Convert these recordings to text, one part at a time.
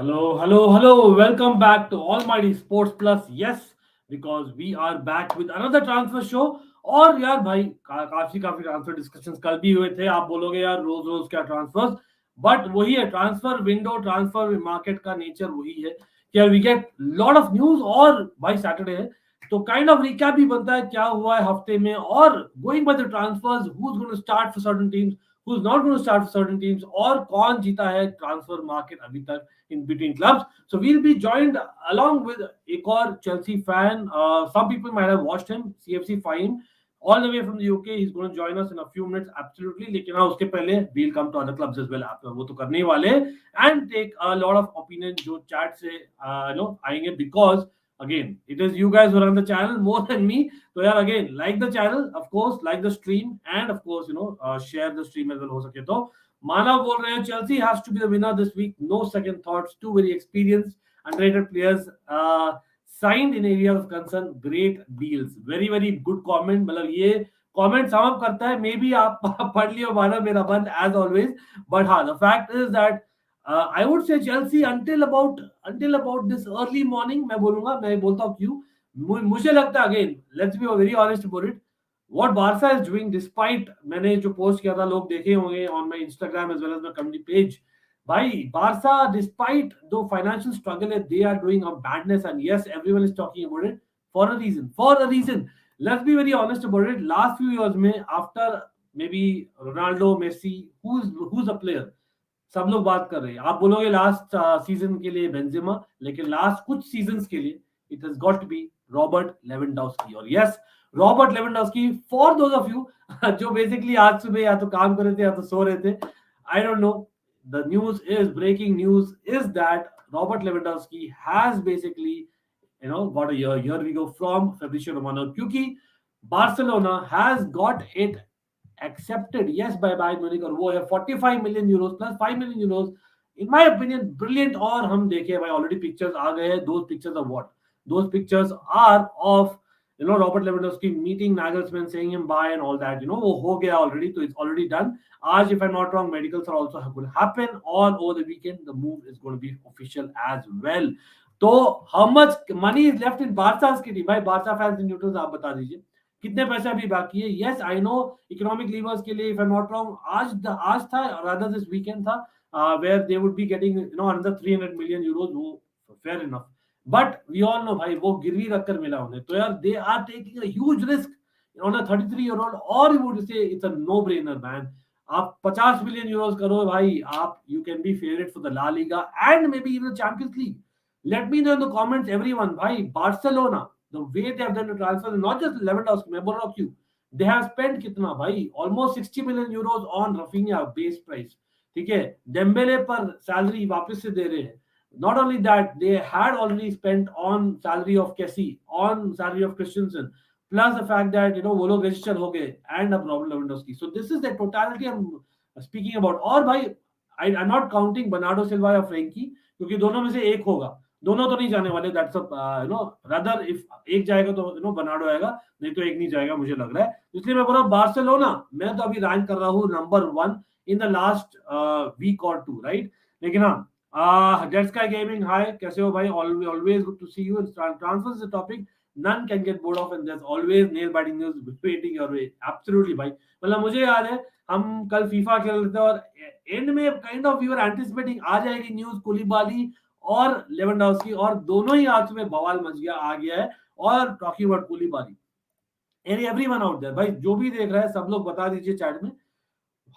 Hello, hello, hello. Welcome back to Almighty Sports Plus. Yes, because we are back with another transfer show. और यार भाई काफी काफी transfer discussions कल भी हुए थे. आप बोलोगे यार रोज रोज क्या ट्रांसफर्स, बट वही है ट्रांसफर विंडो, ट्रांसफर मार्केट का नेचर वही है कि यार we get lot of news. और भाई सैटरडे है तो काइंड ऑफ रिकैप भी बनता है क्या हुआ है हफ्ते में, और going by the transfers, who is going to start for certain teams, who is not going to start for certain teams, और कौन जीता है ट्रांसफर मार्केट अभी तक in between clubs. So we'll be joined along with एक और Chelsea fan. Some people might have watched him, CFC Fahim, all the way from the UK. He's going to join us in a few minutes, absolutely. लेकिन हाँ उसके पहले we'll come to other clubs as well. आप वो तो करने ही वाले and take a lot of opinion जो chat से आएंगे, because again it is you guys who run the channel more than me. So यार again like the channel, of course, like the stream, and of course share the stream as well हो सके तो. मानव बोल रहे हैं Chelsea has to be the winner this week. No second thoughts. Two very experienced, underrated players signed in areas of concern. Great deals. Very very good comment. मतलब ये comment sum up करता है. Maybe आप पढ़ लियो मानव, मेरा बंद as always. But हाँ, the fact is that I would say Chelsea until about this early morning. मैं बोलूंगा, मैं बोलता हूँ क्यों. मुझे लगता है again, let's be very honest about it. What Barca is doing, despite मैंने जो पोस्ट किया था लोग देखे होंगे on my Instagram as well as my community page. भाई Barca, despite the financial struggle they are doing a madness, and yes, everyone is talking about it for a reason. For a reason. Let's be very honest about it. Last few years में after maybe Ronaldo, Messi, who's a player? सब लोग बात कर रहे हैं. आप बोलोगे last season के लिए बेंजेमा, लेकिन लास्ट कुछ सीजन्स के लिए it has got to be Robert Lewandowski. और yes, Robert Lewandowski, for those of you जो बेसिकली आज सुबह या तो काम कर रहे थे या तो सो रहे थे, I don't know, the news is, breaking news is that Robert Lewandowski has basically got a year. Here we go from Fabrizio Romano, क्योंकि Barcelona has got it accepted, yes, by Bayern Munich, और वो है 45 million euros plus 5 million euros. In my opinion, brilliant. और हम देखे भाई already pictures आ गए हैं. Those pictures are what? Those pictures are of Robert Lewandowski meeting Nagelsmann, saying him bye and all that. वो हो गया already, so it's already done. आज, if I'm not wrong, medicals are also going to happen, or over the weekend the move is going to be official as well. तो how much money is left in Barca's kitty? भाई Barca fans and neutrals आप बता दीजिए कितने पैसे अभी बाकी है. Yes I know economic levers के लिए, if I am not wrong, आज था, रादर दिस वीकेंड था, where they would be getting another 300 million euros. वो fair enough, but we all know भाई वो गिरवी रखकर मिला उन्हें. तो यार they are taking a huge risk on a 33-year-old, और you would say it's a no brainer man. आप 50 मिलियन यूरोज करो भाई, आप you can be favourite for the La Liga and may be even Champions League. Let me know in the comments, everyone. भाई Barcelona, the way they have done the transfer, not just Lewandowski, मैं बोल रहा हूँ क्यों. They have spent कितना भाई, almost 60 million euros on Raphinha base price. ठीक है, Dembele पर salary वापस से दे रहे हैं. Not only that, they had already spent on salary of Kessie, on salary of Christensen, plus the fact that वो लोग register हो गए, and अब Robert Lewandowski. So this is the totality I'm speaking about. और भाई I'm not counting Bernardo Silva या Frenkie, क्योंकि दोनों में से एक होगा. दोनों तो नहीं जाने वाले. दैट्स रादर इफ एक जाएगा तो बर्नार्डो आएगा, नहीं तो एक नहीं जाएगा मुझे लग रहा है. इसलिए मैं बोल रहा हूँ बार्सिलोना, मैं तो अभी रैंक कर रहा हूँ number 1 in the last week और 2, राइट. लेकिन हाँ, जेट स्काई गेमिंग, हाय, कैसे हो भाई? Always good to see you. Transfer is a topic none can get bored of, and there's always nail biting news waiting your way. Absolutely भाई. मतलब मुझे याद है हम कल फीफा खेल रहे थे और एंड में kind of we were anticipating आ जाएगी न्यूज कुलिबाली और लेवेंडोस्की, और दोनों ही आज में बवाल मच गया, आ गया है. और talking about Koulibaly and everyone out there, भाई जो भी देख रहा है सब लोग बता दीजिए चैट में,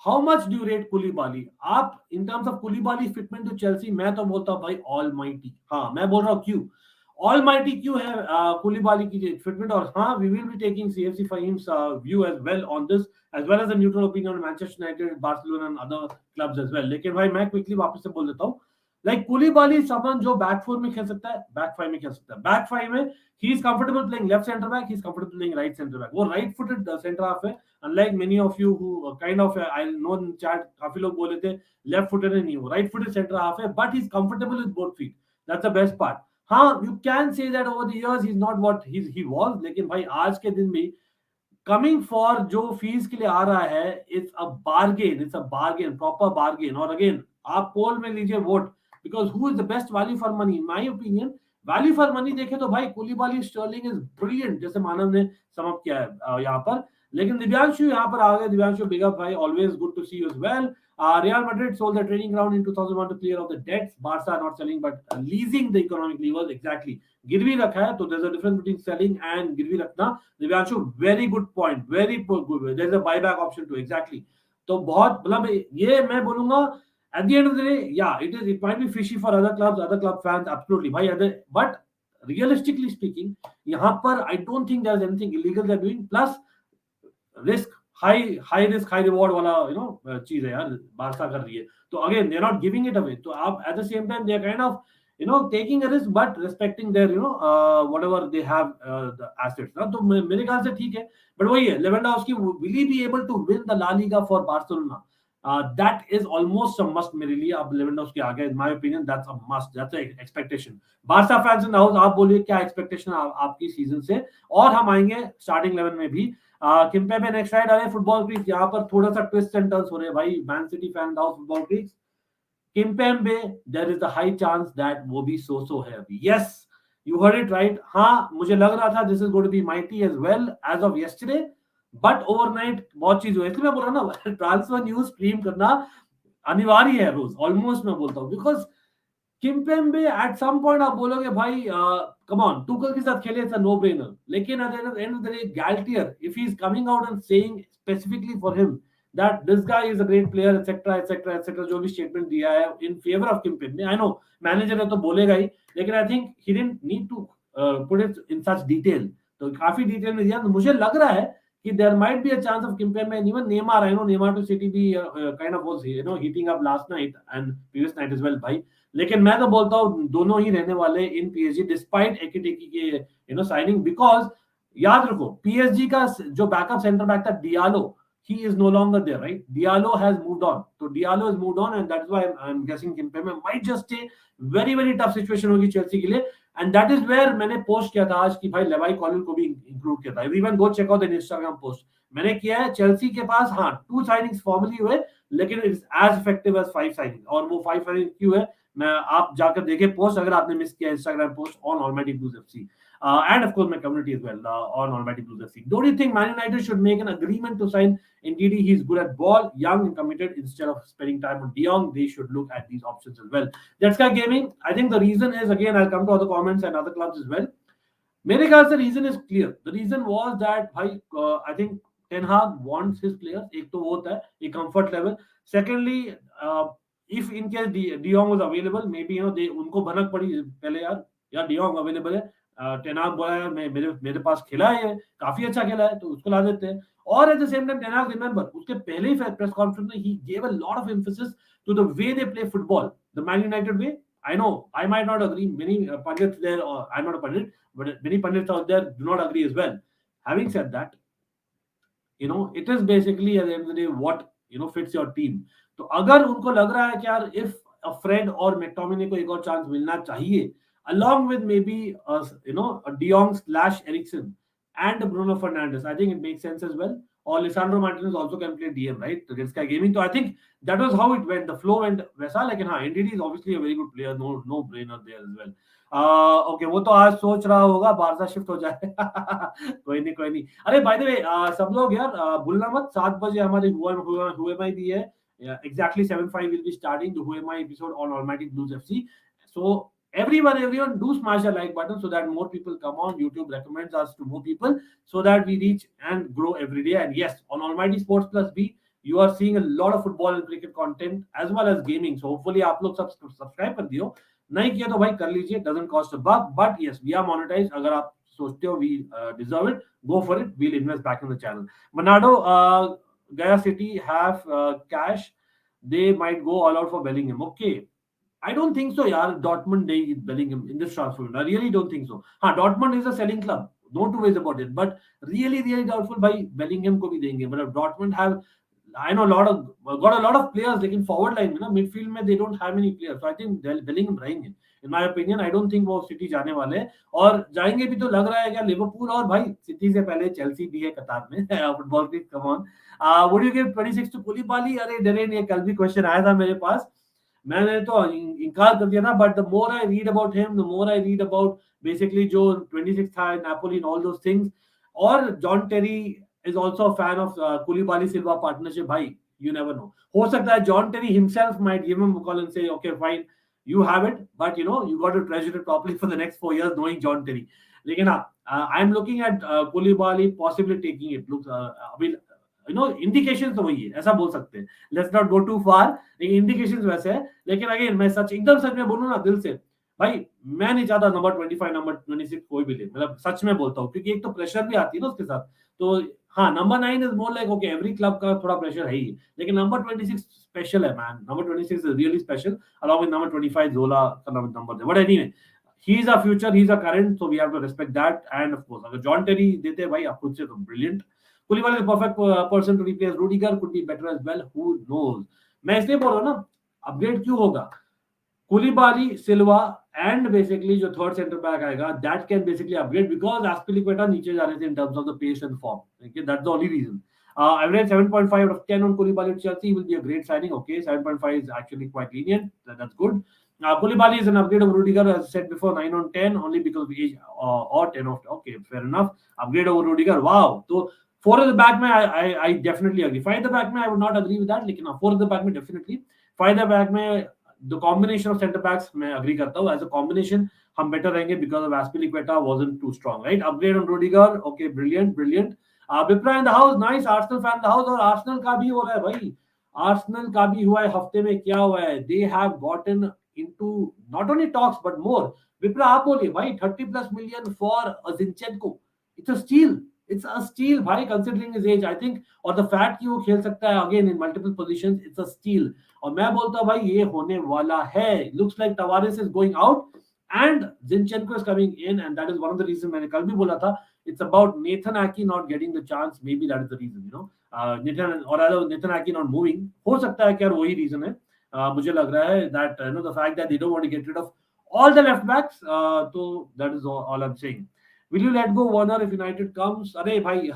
how much do rate Koulibaly आप in terms of Koulibaly fitment to Chelsea. मैं तो बोलता हूँ भाई ऑलमाइटी. हाँ, मैं बोल रहा हूँ क्यों ऑलमाइटी क्यों है कुलिबाली की फिटमेंट. और हाँ, we will be taking CFC Fahim's view as well on this, as well as a neutral opinion on Manchester United, Barcelona and other clubs as well. लेकिन भाई मैं क्विकली वापस से बोल देता हूँ, लाइक कुलिबाली समवन जो बैक फोर में खेल सकता है, बैक फाइव में खेल सकता है. बैक फाइव में he is comfortable playing left centre back, he is comfortable playing right centre back. वो राइट फुटेड सेंटर हाफ है, unlike many of you who kind of, I know in chat काफी लोग बोले थे left footed नहीं, वो right footed centre half है, but he is comfortable with both feet. That's the best part. हाँ, you can say that over the years he is not what he was, लेकिन भाई आज के दिन भी कमिंग फॉर जो फीस के लिए आ रहा है, it's a bargain, proper bargain. और अगेन आप पोल में लीजिए vote, because who is the best value for money? In my opinion, value for money देखे तो भाई कुलिबाली स्टर्लिंग इज ब्रिलियंट, जैसे मानव ने समअप किया है यहाँ पर। लेकिन दिव्यांशु यहाँ पर आ गए। दिव्यांशु बिग अप भाई, always good to see you as well. Real Madrid sold the training ground in 2001 to clear off the debts. Barca are not selling but leasing the economic levers. Exactly. गिरवी रखा है, तो there's a difference between selling and गिरवी रखना। Divyanshu very good point, very good. There's a buyback option too. Exactly. तो बहुत मतलब ये मैं बोलूंगा at the end of the day, yeah, it might be fishy for other clubs, other club fans, absolutely. भाई but realistically speaking, यहाँ पर I don't think there's anything illegal they're doing. Plus risk, high risk high reward वाला चीज है यार, Barça कर रही है। तो again they're not giving it away. तो आप at the same time they're kind of taking a risk but respecting their whatever they have the assets ना। तो मेरे ख्याल से ठीक है। But वही है, Lewandowski, will he be able to win the La Liga for Barcelona? That is almost a must मेरे लिए। अब Lewandowski आ गया, in my opinion that's a must, that's an expectation. Barca fans in the house, आप बोलिए क्या expectation आपकी season से, और हम आएंगे स्टार्टिंग 11 में भी। किम्पेम्बे नेक्स्ट राइट आ रहे फुटबॉल क्रीक्स, यहाँ पर थोड़ा सा ट्विस्ट एंड टर्न्स हो रहे हैं भाई। Man City fan the house football creeks, Kimpembe there is a high chance that वो भी सो है अभी। Yes, you heard it right. हाँ, मुझे लग रहा था this is going to be mighty as well as of yesterday, but overnight बहुत चीज हुई। इसलिए मैं बोल रहा हूँ ना, ट्रांसफर न्यूज स्ट्रीम करना अनिवार्य है रोज, ऑलमोस्ट मैं बोलता हूँ, because Kimpembe at some point आप बोलोगे भाई कम ऑन, टुकल के साथ खेले, इट्स अ नो ब्रेनर। लेकिन at the end of the day Galtier, if he is coming out and saying specifically for him that this guy is a great player, etc etc etc, जो भी statement दिया है in favor of Kimpembe, I know manager है तो बोलेगा ही, लेकिन I think he didn't need to put it in such detail। तो काफी डिटेल में दिया। तो मुझे लग रहा है कि there might be a chance of Kimpembe and even Neymar, I know Neymar to City भी kind of was heating up last night and previous night as well भाई। लेकिन मैं तो बोलता हूँ दोनों ही रहने वाले इन PSG डिस्पाइट एकिटेकी के साइनिंग, बिकॉज याद रखो PSG का जो बैकअप सेंटर बैक था Diallo, he is no longer there, right? Diallo has moved on. So Diallo has moved on and that's why I'm guessing Kimpembe might just stay। very very tough situation होगी Chelsea के लिए, and that is where मैंने post किया था आज कि भाई लेवाई Colin को भी इंक्लूड किया था। Everyone go check out the Instagram post मैंने किया है। चेल्सी के पास हाँ 2 साइनिंग्स फॉर्मली हुए, लेकिन it's as effective as 5 signing. और वो 5 साइनिंग क्यों है, मैं आप जाकर देखें पोस्ट अगर आपने मिस किया Instagram post on almighty blues FC. And of course my community as well on Almighty Blues FC. Don't you think Man United should make an agreement to sign Ndidi? He's good at ball, young and committed. Instead of spending time on De Jong, they should look at these options as well. That's Guy Gaming. I think the reason is, again I'll come to other comments and other clubs as well. मेरे ख्याल से reason is clear. The reason was that भाई I think Ten Hag wants his players. एक तो वो होता है एक comfort level. Secondly, if in case De Jong was available, maybe उनको भनक पड़ी पहले यार De Jong available है, टेनाग बोला है मेरे पास खेला है, काफी अच्छा खेला है, तो उसको ला देते हैं। और at the same time Ten Hag, remember उसके पहले ही प्रेस कॉन्फ्रेंस में he gave a lot of emphasis to the way they play football, the Man United way. I know I might not agree, many pundits there, or I'm not a pundit, but many pundits out there do not agree as well. Having said that, it is basically at the end of the day what fits your team। तो अगर उनको लग रहा है कि यार if Fred और McTominay को एक और चांस मिलना चाहिए, along with maybe a De Jong / Eriksen and Bruno Fernandes, I think it makes sense as well। Or Lisandro Martinez also can play DM, right? Against Sky Gaming. So I think that was how it went. The flow went वैसा, लेकिन हाँ NDD is obviously a very good player, no brainer there as well। Okay, वो तो आज सोच रहा होगा Barça shift हो जाए। कोई नहीं। अरे बाय द वे सब लोग यार भूलना मत, 7 बजे हमारे हुए भी है। Exactly 7:05 will be starting the Who Am I episode on Almighty Blues FC। So everyone do smash the like button so that more people come on. YouTube recommends us to more people so that we reach and grow every day। And yes, on Almighty Sports Plus B, you are seeing a lot of football and cricket content as well as gaming। So hopefully आप लोग subscribe कर दियो, नहीं किया तो भाई कर लीजिए, doesn't cost a buck। But yes, we are monetized। अगर आप सोचते हो we deserve it, go for it, we'll invest back in the channel। Bernardo, Gaya City have cash, they might go all out for Bellingham। Okay, I don't think so यार, Dortmund they Bellingham in this transfer window। I really don't think so। हाँ, Dortmund is a selling club, no two ways about it, but really doubtful भाई Bellingham को भी देंगे। मतलब Dortmund have, I know got a lot of players, लेकिन forward line में ना, midfield में they don't have many players, so I think Bellingham रहेंगे। In my opinion, I don't think वो सिटी जाने वाले हैं, और जाएंगे भी तो लग रहा है क्या लिवरपूल, और भाई सिटी से पहले चेल्सी भी है कतार में। फुटबॉल की come on. Would you give 26 to Koulibaly? अरे डरे नहीं, कल भी क्वेश्चन आया था मेरे पास। मैंने तो इनकार कर दिया ना, but the more I read about him, the more I read about basically जो 26 था Napoli and all those things, और John Terry is also a fan of Koulibaly Silva partnership. भाई you never know, हो सकता है John Terry himself might give him a call and say okay fine, you have it, but you got to treasure it properly for the next 4 years knowing John Terry. लेकिन हाँ, I am looking at Koulibaly possibly taking it. Looks I mean indications तो वही है, ऐसा बोल सकते हैं. Let's not go too far, लेकिन indications वैसे है. लेकिन अगेन मैं एकदम सच में बोलूँ ना दिल से, भाई मैं नहीं चाहता नंबर 25 नंबर 26 कोई भी ले, मतलब सच में बोलता हूँ, क्योंकि एक तो प्रेशर भी आती है ना उसके साथ. तो हाँ, number 9 is more like okay, every club का थोड़ा प्रेशर है ही, लेकिन नंबर 26 स्पेशल है man. Number 26 is really special along with number 25 Zola का नंबर है. But anyway, he is a future, he is a current, so we have to respect that. And of course अगर John टेरी देते हैं भाई आप खुद से, तो brilliant. Koulibaly is a perfect person to replace Rudiger, could be better as well, who knows. मैं इसलिए बोल रहा हूँ ना, अपग्रेड क्यों होगा. Koulibaly, Silva and basically जो third center back आएगा, that can basically upgrade because Azpilicueta नीचे जा रहे थे in terms of the pace and form. Okay, that's the only reason. I read 7.5 out of 10 on Koulibaly at Chelsea. He will be a great signing. Okay, 7.5 is actually quite lenient. That's good. Koulibaly is an upgrade of Rudiger, as I said before, 9 on 10 only because of age, or 10 of. Okay, fair enough. Upgrade over Rudiger. Wow. So 4 at the back, I definitely agree. 5 at the back, I would not agree with that. Lekin 4 at the back, definitely. 5 at the back, the combination of centre backs, मैं agree करता हूँ. As a combination, हम better रहेंगे because of Azpilicueta wasn't too strong, right? Upgrade on Rudiger, okay, brilliant, brilliant. Bipra in the house, nice. Arsenal fan in the house, और Arsenal का भी हो रहा है भाई. Arsenal का भी हुआ है, हफ्ते में क्या हुआ है? They have gotten into not only talks but more. Bipra आप बोलिए भाई, 30+ million for a Zinchenko. It's a steal. It's a steal भाई, considering his age, I think, और the fact कि वो खेल सकता है again in multiple positions, it's a steal. और मैं बोलता हूँ भाई ये होने वाला है. Looks like Tavares is going out and Zinchenko is coming in, and that is one of the reasons मैंने कल भी बोला था. It's about Nathan Ake not getting the chance. Maybe that is the reason, Nathan Ake not moving. हो सकता है कि यार वही reason है. मुझे लग रहा है that the fact that they don't want to get rid of all the left backs. So that is all I'm saying. Will you let go Warner if United comes? अरे भाई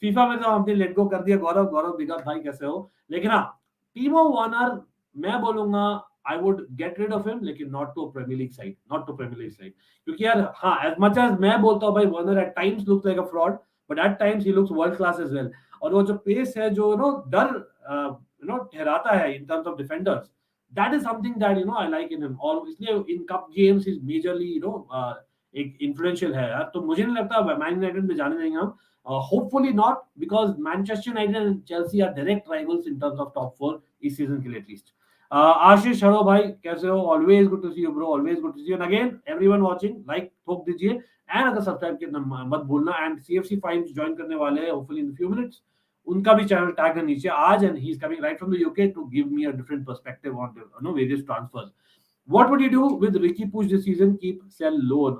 FIFA में तो हमने let go कर दिया. गौरव बिगा भाई कैसे हो? लेकिन हाँ, टीमो वार्नर मैं बोलूंगा I would get rid of him, लेकिन not to a Premier League side, क्योंकि यार हाँ, as much as मैं बोलता हूँ भाई Warner at times looks like a fraud, but at times he looks world class as well. और वो जो pace है जो डर ठहराता है in terms of defenders, that is something that I like in him. और इसलिए in cup games he's majorly एक influential है यार. तो मुझे नहीं लगता मैन यूनाइटेड में जाने देंगे हम. Hopefully not, because Manchester United and Chelsea are direct rivals in terms of top 4 इस सीजन के लिए at least. आशीष हेलो भाई कैसे हो? Always good to see you bro, always good to see you. And again everyone watching, like ठोक दीजिए and अगर subscribe करना मत भूलना. एंड सीएफसी फाइन्स ज्वाइन करने वाले हैं होपफुली इन फ्यू मिनट्स. उनका भी चैनल टैग है नीचे आज, and he is coming right from the UK to give me a different perspective on various transfers. What would you do with Ricky Puig this season? Keep, sell, loan.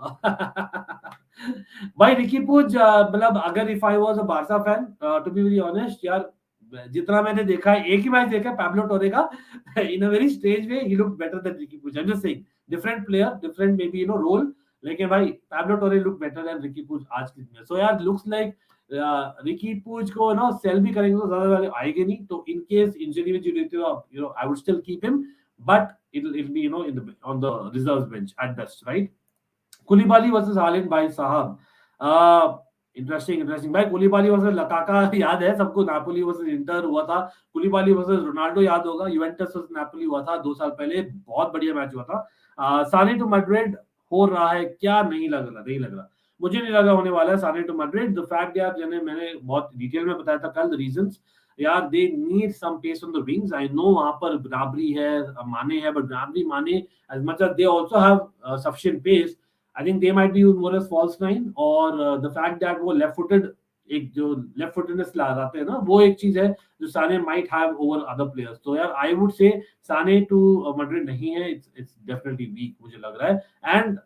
भाई Ricky Puig, मतलब अगर if I was a Barca fan, to be very honest, यार जितना मैंने देखा है, एक ही match देखा है पैब्लो टोरे का, in a very strange way he looked better than Ricky Puig. I'm just saying, different player, different maybe role, लेकिन भाई पैब्लो टोरे looked better than Ricky Puig आज के दिन. So यार looks like Ricky Puig को सेल भी करेंगे तो ज्यादा वाले आएंगे नहीं. तो in case injury में जुड़े I would still keep him, but it'll be on the reserves bench at best, right? Koulibaly versus Haaland by Sahab. Interesting भाई. Koulibaly versus Lukaku याद है सबको. नापोली वर्सेस इंटर हुआ था. Koulibaly versus रोनाल्डो याद होगा. यूवेंटस वर्सेस नापोली हुआ था 2 साल पहले. बहुत बढ़िया मैच हुआ था. साने टू मैड्रिड हो रहा है क्या? नहीं लग रहा. मुझे नहीं लगा होने वाला है साने टू मैड्रिड. द फैक्ट यार मैंने बहुत डिटेल में बताया था कल द रीजंस. यार they need some pace on the wings. I know वहां पर Gnabry है, माने है, but Gnabry, माने as much as they also have sufficient pace, I think they might be used more as false nine. और the fact that वो left footed, एक जो left footedness लाते हैं ना, वो एक चीज है जो साने might have over other players. तो यार I would say Sane to Madrid नहीं है. It's definitely weak मुझे लग रहा है. And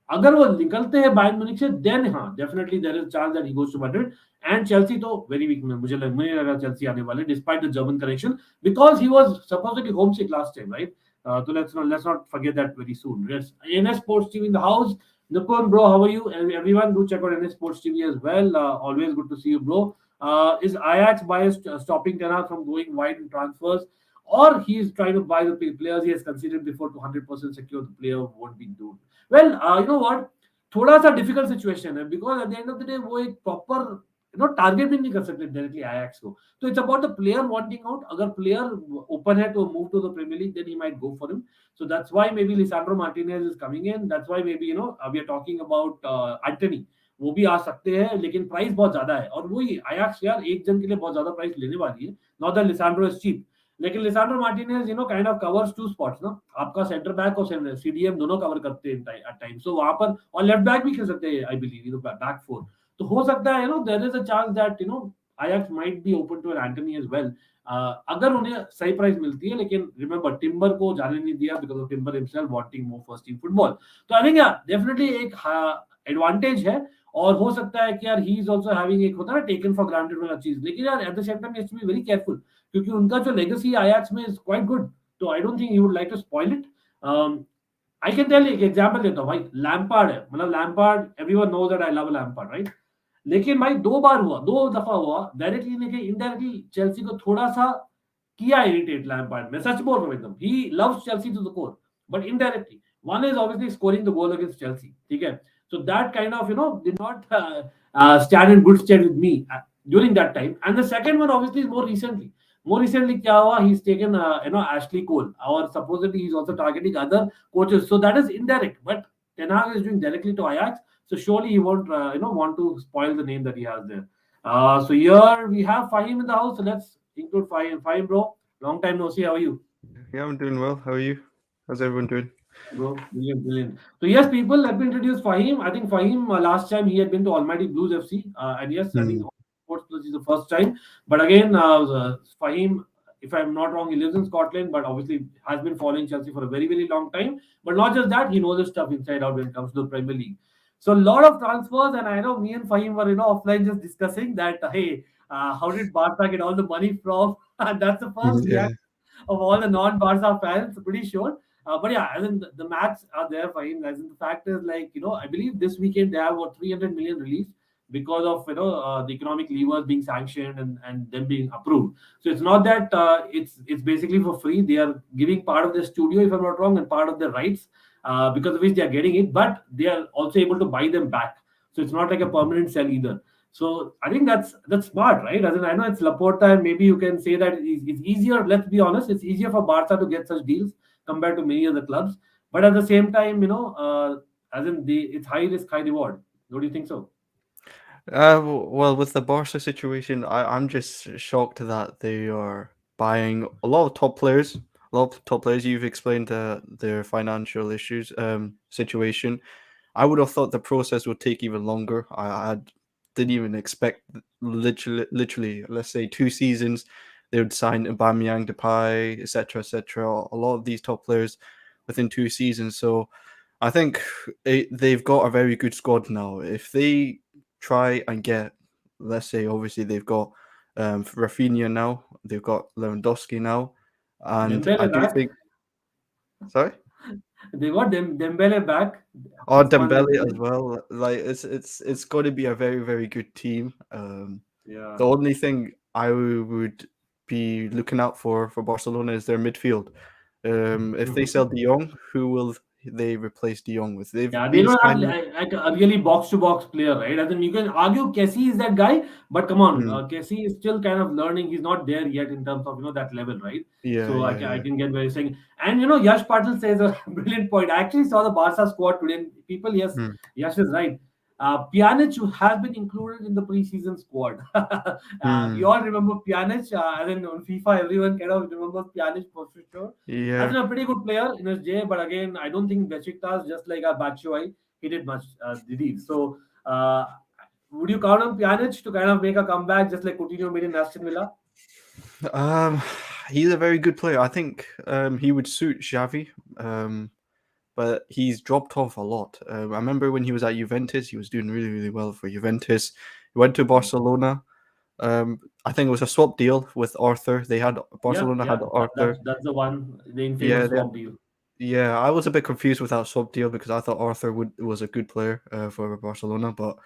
अगर वो निकलते हैं बायर्न म्यूनिख से, देन हाँ definitely there is chance that he goes to Madrid. And Chelsea तो वेरी वीक में मुझे नहीं लगा चेल्सी आने वाले despite the German connection, because he was supposedly homesick last time, right? तो let's not forget that very soon. NS Sports TV in the house. Nukun bro, how are you? Everyone do check out NS Sports TV as well. Always good to see you bro. Is Ajax biased stopping Ten Hag from going wide in transfers? or he is trying to buy the players he has considered before to 100% secure the player won't be done. Well, you know what? थोड़ा सा difficult situation है because at the end of the day वो एक proper target भी नहीं कर सकते directly Ajax को. तो it's about the player wanting out. अगर प्लेयर ओपन है to move to the Premier League then he might go for him. So that's why maybe Lisandro Martinez is coming in. That's why maybe we are talking about Anthony. वो भी आ सकते हैं लेकिन price बहुत ज्यादा है और वही आयाक्स यार एक जन के लिए बहुत ज्यादा प्राइस लेने वाली है. Not that Lisandro is cheap लेकिन Lisandro Martinez kind of covers two spots ना. आपका सेंटर बैक और सीडीएम दोनों कवर करते हैं एट टाइम. सो वहां पर और लेफ्ट बैक भी खेल सकते हैं आई बिलीव बैक फोर. तो हो सकता है there is a chance that Ajax might be open to an Anthony as well. अगर उन्हें सही प्राइस मिलती है लेकिन रिमेंबर टिम्बर को जाने नहीं दिया because of timber himself wanting more first team football. तो आई थिंक डेफिनेटली एक एडवांटेज है और हो सकता है कि यार ही इज आल्सो हैविंग एक होता है ना टेकन फॉर ग्रांटेड वाला चीज. लेकिन यार at the same time you have to be very careful क्योंकि उनका जो लेगेसी आयाक्स में इज क्वाइट गुड. तो I don't think he would like to spoil it. I can tell एक एग्जांपल देता हूं भाई. लैम्पार्ड है मतलब Lampard everyone knows that I love Lampard right. लेकिन भाई दो दफा हुआ डायरेक्टली नहीं इनडायरेक्टली चेल्सी को थोड़ा सा किया इरिटेट लैम्पार्ड. मैं सच बोल रहा हूं एकदम. He loves Chelsea to the core but indirectly. One is obviously scoring the goal against Chelsea. ठीक है. So that kind of did not stand in good stead with me during that time. And the second one obviously is more recently. More recently, kya hua? He's taken Ashley Cole, or supposedly he's also targeting other coaches. So that is indirect. But Ten Hag is doing directly to Ajax. So surely he won't want to spoil the name that he has there. So here we have Fahim in the house. So let's include Fahim. Fahim, bro. Long time no see. How are you? Yeah, I'm doing well. How are you? How's everyone doing? Bro, brilliant, brilliant. So yes, people, let me introduce Fahim. I think Fahim last time he had been to Almighty Blues FC, and yes, I think Mm. Sports Plus is the first time. But again, Fahim, if I'm not wrong, he lives in Scotland, but obviously has been following Chelsea for a very, very long time. But not just that, he knows his stuff inside out when it comes to the Premier League. So a lot of transfers, and I know me and Fahim were offline just discussing that. Hey, how did Barca get all the money from? And that's the first Yeah. reaction of all the non-Barca fans. Pretty sure. But yeah, as in the maths are there for him. As in the fact is like I believe this weekend they have what 300 million released because of the economic levers being sanctioned and them being approved. So it's not that it's basically for free. They are giving part of their studio, if I'm not wrong, and part of their rights because of which they are getting it. But they are also able to buy them back. So it's not like a permanent sell either. So I think that's smart, right? As in, I know it's Laporta, and maybe you can say that it's easier. Let's be honest, it's easier for Barca to get such deals compared to many other clubs. But at the same time, as in it's high risk, high reward. Don't you think so? Well, with the Barca situation, I'm just shocked that they are buying a lot of top players. A lot of top players. You've explained their financial issues situation. I would have thought the process would take even longer. Didn't even expect literally, let's say 2 seasons, they would sign Aubameyang, Depay, etc., etc. A lot of these top players within 2 seasons. So I think they've got a very good squad now. If they try and get, let's say, obviously they've got Raphinha now, they've got Lewandowski now, and I Dembele do back. think, sorry. They got Dembele back. Oh, Usman Dembele as Dembele. well. Like it's going to be a very very good team. Yeah. The only thing I would be looking out for Barcelona is their midfield. If they sell De Jong, who will they replace De Jong with? They've Yeah, they been don't have signing. like a really box-to-box player, right? I think you can argue Kessie is that guy, but come on, Hmm, Kessie is still kind of learning. He's not there yet in terms of that level, right? yeah, So yeah, I yeah. can get where you're saying. And Yash Patil says a brilliant point. I actually saw the Barca squad today. And people, yes, Hmm, Yash is right. Pjanic has been included in the preseason squad. You hmm, all remember Pjanic? As in on FIFA, everyone kind of remembers Pjanic for sure. As yeah. in a pretty good player in his J, but again, I don't think Besiktas, just like Batshuayi, he did much, did he? So, would you count on Pjanic to kind of make a comeback just like Coutinho made in Aston Villa? Um, he's a very good player. I think he would suit Xavi. But he's dropped off a lot. I remember when he was at Juventus, he was doing really, really well for Juventus. He went to Barcelona. I think it was a swap deal with Arthur. Yeah, Barcelona yeah, had Arthur. that's the one, the Yeah, infamous they had, swap deal. yeah. I was a bit confused with that swap deal because I thought Arthur was a good player for Barcelona, but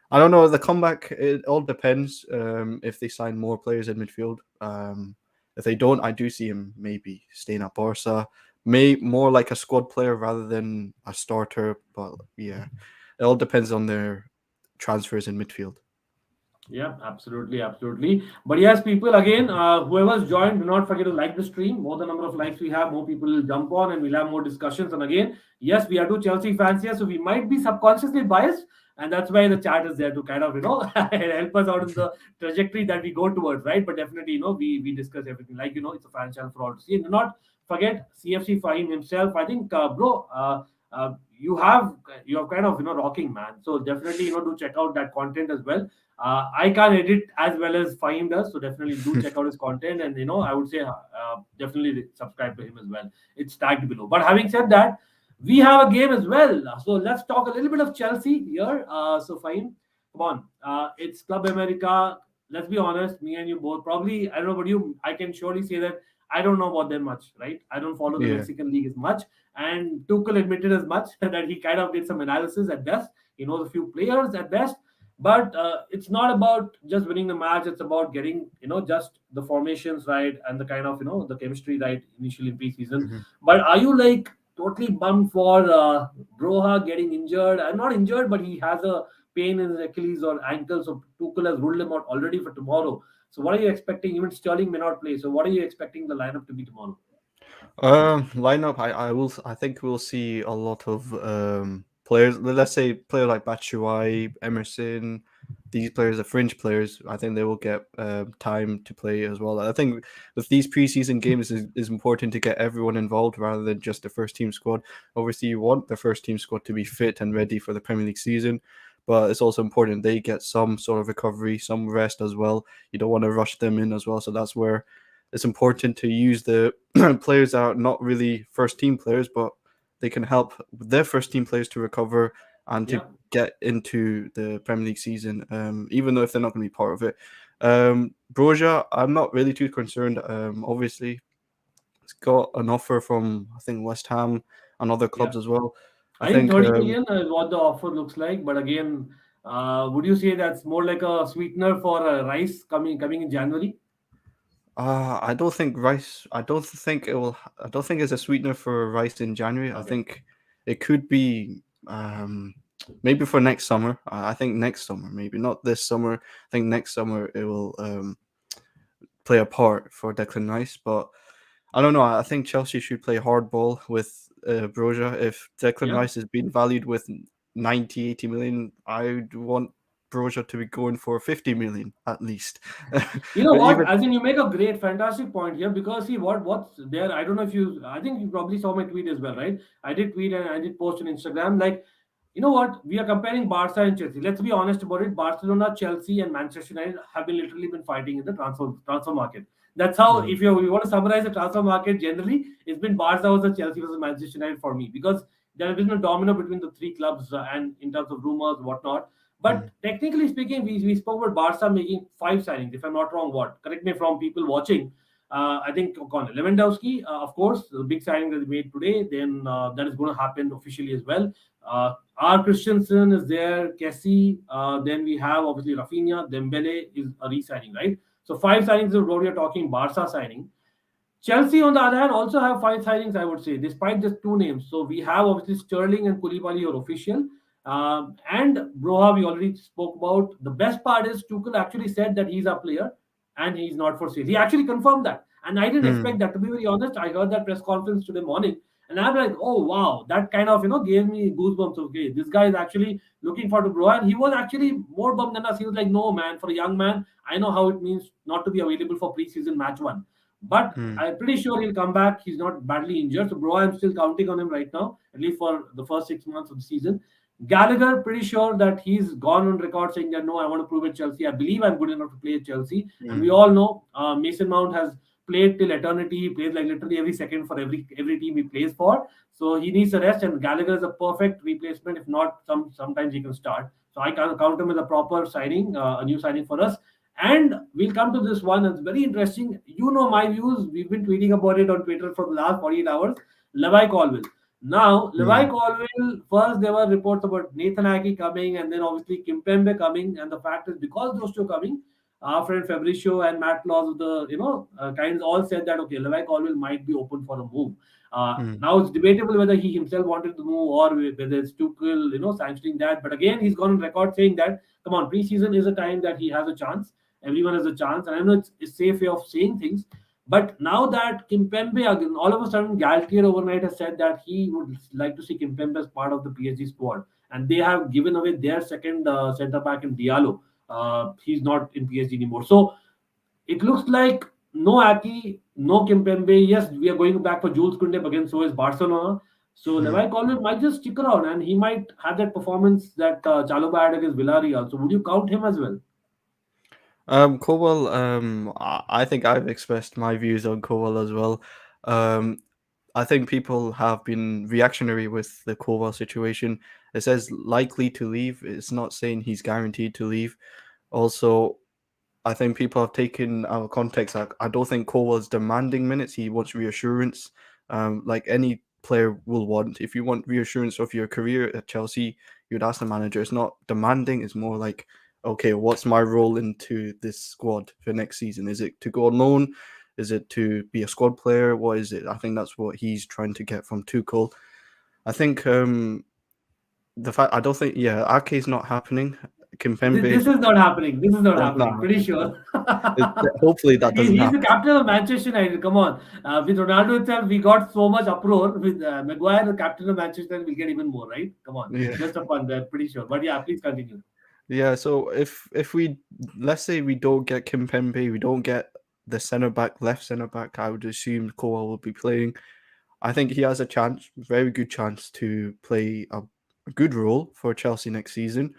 I don't know the comeback. It all depends if they sign more players in midfield. If they don't, I do see him maybe staying at Barca, may more like a squad player rather than a starter. But yeah, it all depends on their transfers in midfield. Yeah, absolutely, absolutely. But yes, people, again, whoever's joined, do not forget to like the stream. More the number of likes we have, more people will jump on and we'll have more discussions. And again, yes, we are two Chelsea fans here, so we might be subconsciously biased. And that's why the chat is there to kind of, help us out in the trajectory that we go towards, right? But definitely, we discuss everything. Like, it's a fan channel for all to see. And do not forget CFC Fahim himself. I think, bro, you have kind of, rocking, man. So definitely, do check out that content as well. I can't edit as well as Fahim does, so definitely do check out his content. And I would say definitely subscribe to him as well. It's tagged below. But having said that, we have a game as well. So let's talk a little bit of Chelsea here. So Fahim, come on. It's Club America. Let's be honest, me and you both probably. I don't know about you. I can surely say that I don't know about them much, right? I don't follow the Yeah. Mexican league as much. And Tuchel admitted as much that he kind of did some analysis at best. He knows a few players at best, but it's not about just winning the match. It's about getting just the formations right and the kind of the chemistry right initially in preseason. Mhm. But are you like totally bummed for Broja getting injured? I'm not injured, but he has a pain in his Achilles or ankle, so Tuchel has ruled him out already for tomorrow. So what are you expecting? Even Sterling may not play, so what are you expecting the lineup to be tomorrow? Lineup. I think we'll see a lot of players. Let's say player like Batshuayi, Emerson. These players are fringe players. I think they will get time to play as well. I think with these preseason games is important to get everyone involved rather than just the first team squad. Obviously, you want the first team squad to be fit and ready for the Premier League season, but it's also important they get some sort of recovery, some rest as well. You don't want to rush them in as well. So that's where it's important to use the players that are not really first team players, but they can help their first team players to recover and to Yeah. get into the Premier League season, even though if they're not going to be part of it. Broja, I'm not really too concerned. Obviously, it's got an offer from I think West Ham and other Yeah. clubs as well. I I think think 30 million is what the offer looks like. But again, would you say that's more like a sweetener for Rice coming in January? I don't think Rice. I don't think it will. I don't think it's a sweetener for Rice in January. I Okay. think it could be maybe for next summer. I think next summer, maybe not this summer. I think next summer it will play a part for Declan Rice. But I don't know. I think Chelsea should play hardball with Broja. If Declan Yeah. Rice is being valued with 90, 80 million, I would want Broja to be going for 50 million at least. You know But what? even I think you make a great, fantastic point here because see what's there. I don't know if you. I think you probably saw my tweet as well, right? I did tweet and I did post on Instagram. Like, you know what? We are comparing Barca and Chelsea. Let's be honest about it. Barcelona, Chelsea, and Manchester United have been literally been fighting in the transfer market. That's how. Mm, If you want to summarize the transfer market generally, it's been Barca versus Chelsea versus Manchester United for me because there has been a domino between the three clubs and in terms of rumors whatnot. But mm, technically speaking, we spoke about Barca making five signings. If I'm not wrong, what? Correct me from people watching. I think Lewandowski, of course, the big signing that they made today. Then that is going to happen officially as well. R. Christensen is there. Kessie. Then we have obviously Raphinha. Dembele is a re-signing, right? So five signings is what we are talking. Barca signing. Chelsea, on the other hand, also have five signings, I would say, despite just two names. So we have obviously Sterling and Koulibaly are official. And Broha, we already spoke about. The best part is Tuchel actually said that he's a player and he's not for sale. He actually confirmed that. And I didn't expect mm, that. To be very honest, I heard that press conference today morning. And I'm like, oh, wow, that kind of, gave me goosebumps. Okay, this guy is actually looking for to grow. And he was actually more bummed than us. He was like, no, man, for a young man, I know how it means not to be available for preseason match one. But mm, I'm pretty sure he'll come back. He's not badly injured. So, bro, I'm still counting on him right now, at least for the first 6 months of the season. Gallagher, pretty sure that he's gone on record saying that no, I want to prove at Chelsea. I believe I'm good enough to play at Chelsea. And we mm, all know Mason Mount has played till eternity. He plays like literally every second for every team he plays for. So he needs a rest, and Gallagher is a perfect replacement. If not, sometimes he can start. So I can count him as a proper signing, a new signing for us. And we'll come to this one. It's very interesting. You know my views. We've been tweeting about it on Twitter for the last 48 hours. Levi Colwill. Now, Levi mm, Colwill, first there were reports about Nathan Ake coming and then obviously Kimpembe coming. And the fact is, because those two coming, our friend Fabricio and Matt Laws of the kinds all said that okay, Levi Colwill might be open for a move. Mm, Now it's debatable whether he himself wanted to move or whether it's Tuchel, sanctioning that. But again, he's gone on record saying that, come on, preseason is a time that he has a chance. Everyone has a chance, and I know it's safe way of saying things. But now that Kimpembe, again, all of a sudden, Galtier overnight has said that he would like to see Kimpembe as part of the PSG squad, and they have given away their second centre back in Diallo. He's not in PSG anymore, so it looks like no Aki, no Kimpembe. Yes, we are going back for Jules Kounde, but again, so is Barcelona. So mm. Levi Colwill might just stick around, and he might have that performance that Chalobah had against Villarreal. So would you count him as well? Cowell, I think I've expressed my views on Cowell as well. Um, I think people have been reactionary with the Cowell situation. It says likely to leave. It's not saying he's guaranteed to leave. Also, I think people have taken out of context. I don't think Cowell's demanding minutes. He wants reassurance, like any player will want. If you want reassurance of your career at Chelsea, you'd ask the manager. It's not demanding. It's more like, okay, what's my role into this squad for next season? Is it to go on loan? Is it to be a squad player? What is it? I think that's what he's trying to get from Tuchel. I think the fact I don't think Ake's not happening. Kimpembe, This is not happening. This is not that's not happening. Pretty happening. sure. Hopefully that doesn't He's the happen. captain of Manchester United. Come on. With Ronaldo itself, we got so much uproar. With Maguire, the captain of Manchester, we'll get even more, right? Come on. Yeah. Just a fun, pretty sure. But yeah, please continue. Yeah, so if we let's say we don't get Kimpembe, we don't get the centre back, left centre back, I would assume Cole will be playing. I think he has a chance, very good chance to play a good role for Chelsea next season.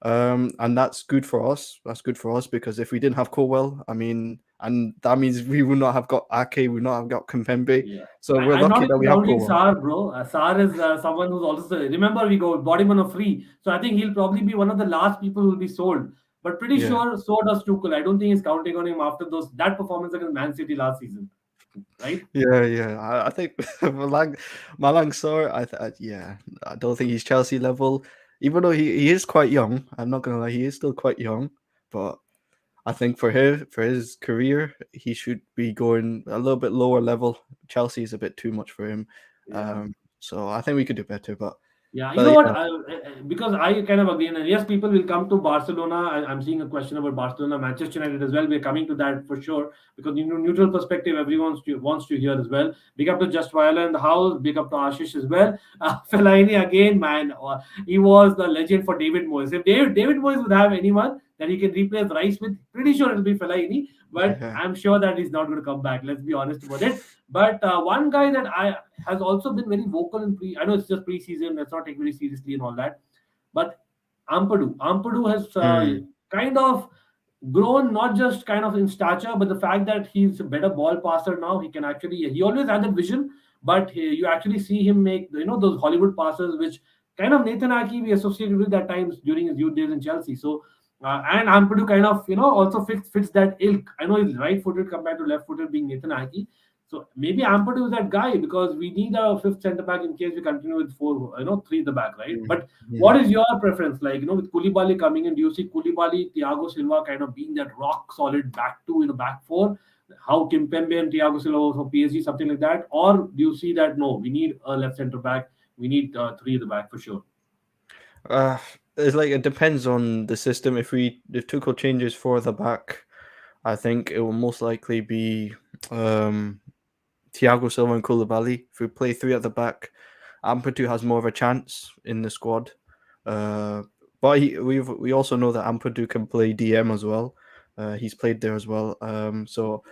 And that's good for us. That's good for us because if we didn't have Colwell, I mean, and that means we would not have got Ake, we would not have got Kimpembe. Yeah. So we're I'm not lucky that even we have counting Colwell. Sar, bro. Sar is someone who's also remember we go bought him on a free, so I think he'll probably be one of the last people who will be sold. But pretty Yeah. sure so does Tuchel. I don't think he's counting on him after those that performance against Man City last season, right? Yeah. I think Malang Sar, yeah, I don't think he's Chelsea level. Even though he is quite young, I'm not gonna lie, he is still quite young. But I think for his career, he should be going a little bit lower level. Chelsea is a bit too much for him. Yeah. So I think we could do better. Yeah, you know But what? yeah, Because I kind of agree, and yes, people will come to Barcelona. I'm seeing a question about Barcelona, Manchester United as well. We're coming to that for sure because neutral perspective, everyone wants to hear as well. Big up to Just Viola in the house. Big up to Ashish as well. Fellaini again, man. He was the legend for David Moyes. If David Moyes would have anyone that he can replace Rice with, pretty sure it'll be Fellaini. But yeah. I'm sure that he's not going to come back. Let's be honest about it. But one guy that I has also been very vocal in pre. I know it's just preseason. Let's not take it very seriously and all that. But Ampadu has Mm, kind of grown not just kind of in stature, but the fact that he's a better ball passer now. He can actually. He always had that vision, but you actually see him make those Hollywood passes, which kind of Nathan Aki we associated with at times during his youth days in Chelsea. So. And Ampadu kind of also fits that ilk. I know he's right-footed compared to left-footed, being Nathan Aki, so maybe Ampadu is that guy because we need a fifth centre back in case we continue with four, three in the back, right? mm, But what mm. is your preference? Like, with Koulibaly coming in, do you see Koulibaly, Thiago Silva kind of being that rock solid back two in the back four? How Kimpembe and Thiago Silva for PSG, something like that? Or do you see that no, we need a left centre back, we need three in the back for sure? Uh, it's like it depends on the system. If Tuchel changes for the back, I think it will most likely be um Thiago Silva and Koulibaly. If we play three at the back, Ampadu has more of a chance in the squad. Uh, but we also know that Ampadu can play DM as well. He's played there as well. So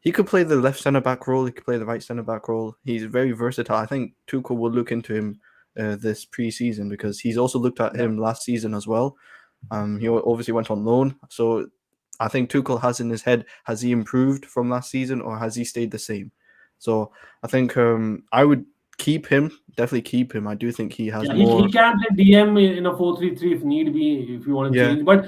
he could play the left centre back role. He could play the right centre back role. He's very versatile. I think Tuchel will look into him this pre-season because he's also looked at Yeah. him last season as well. He obviously went on loan, so I think Tuchel has in his head: has he improved from last season or has he stayed the same? So I think I would keep him, definitely keep him. I do think he has Yeah, he more. can play DM in a 4-3-3 if need be, if you want to Yeah, change. But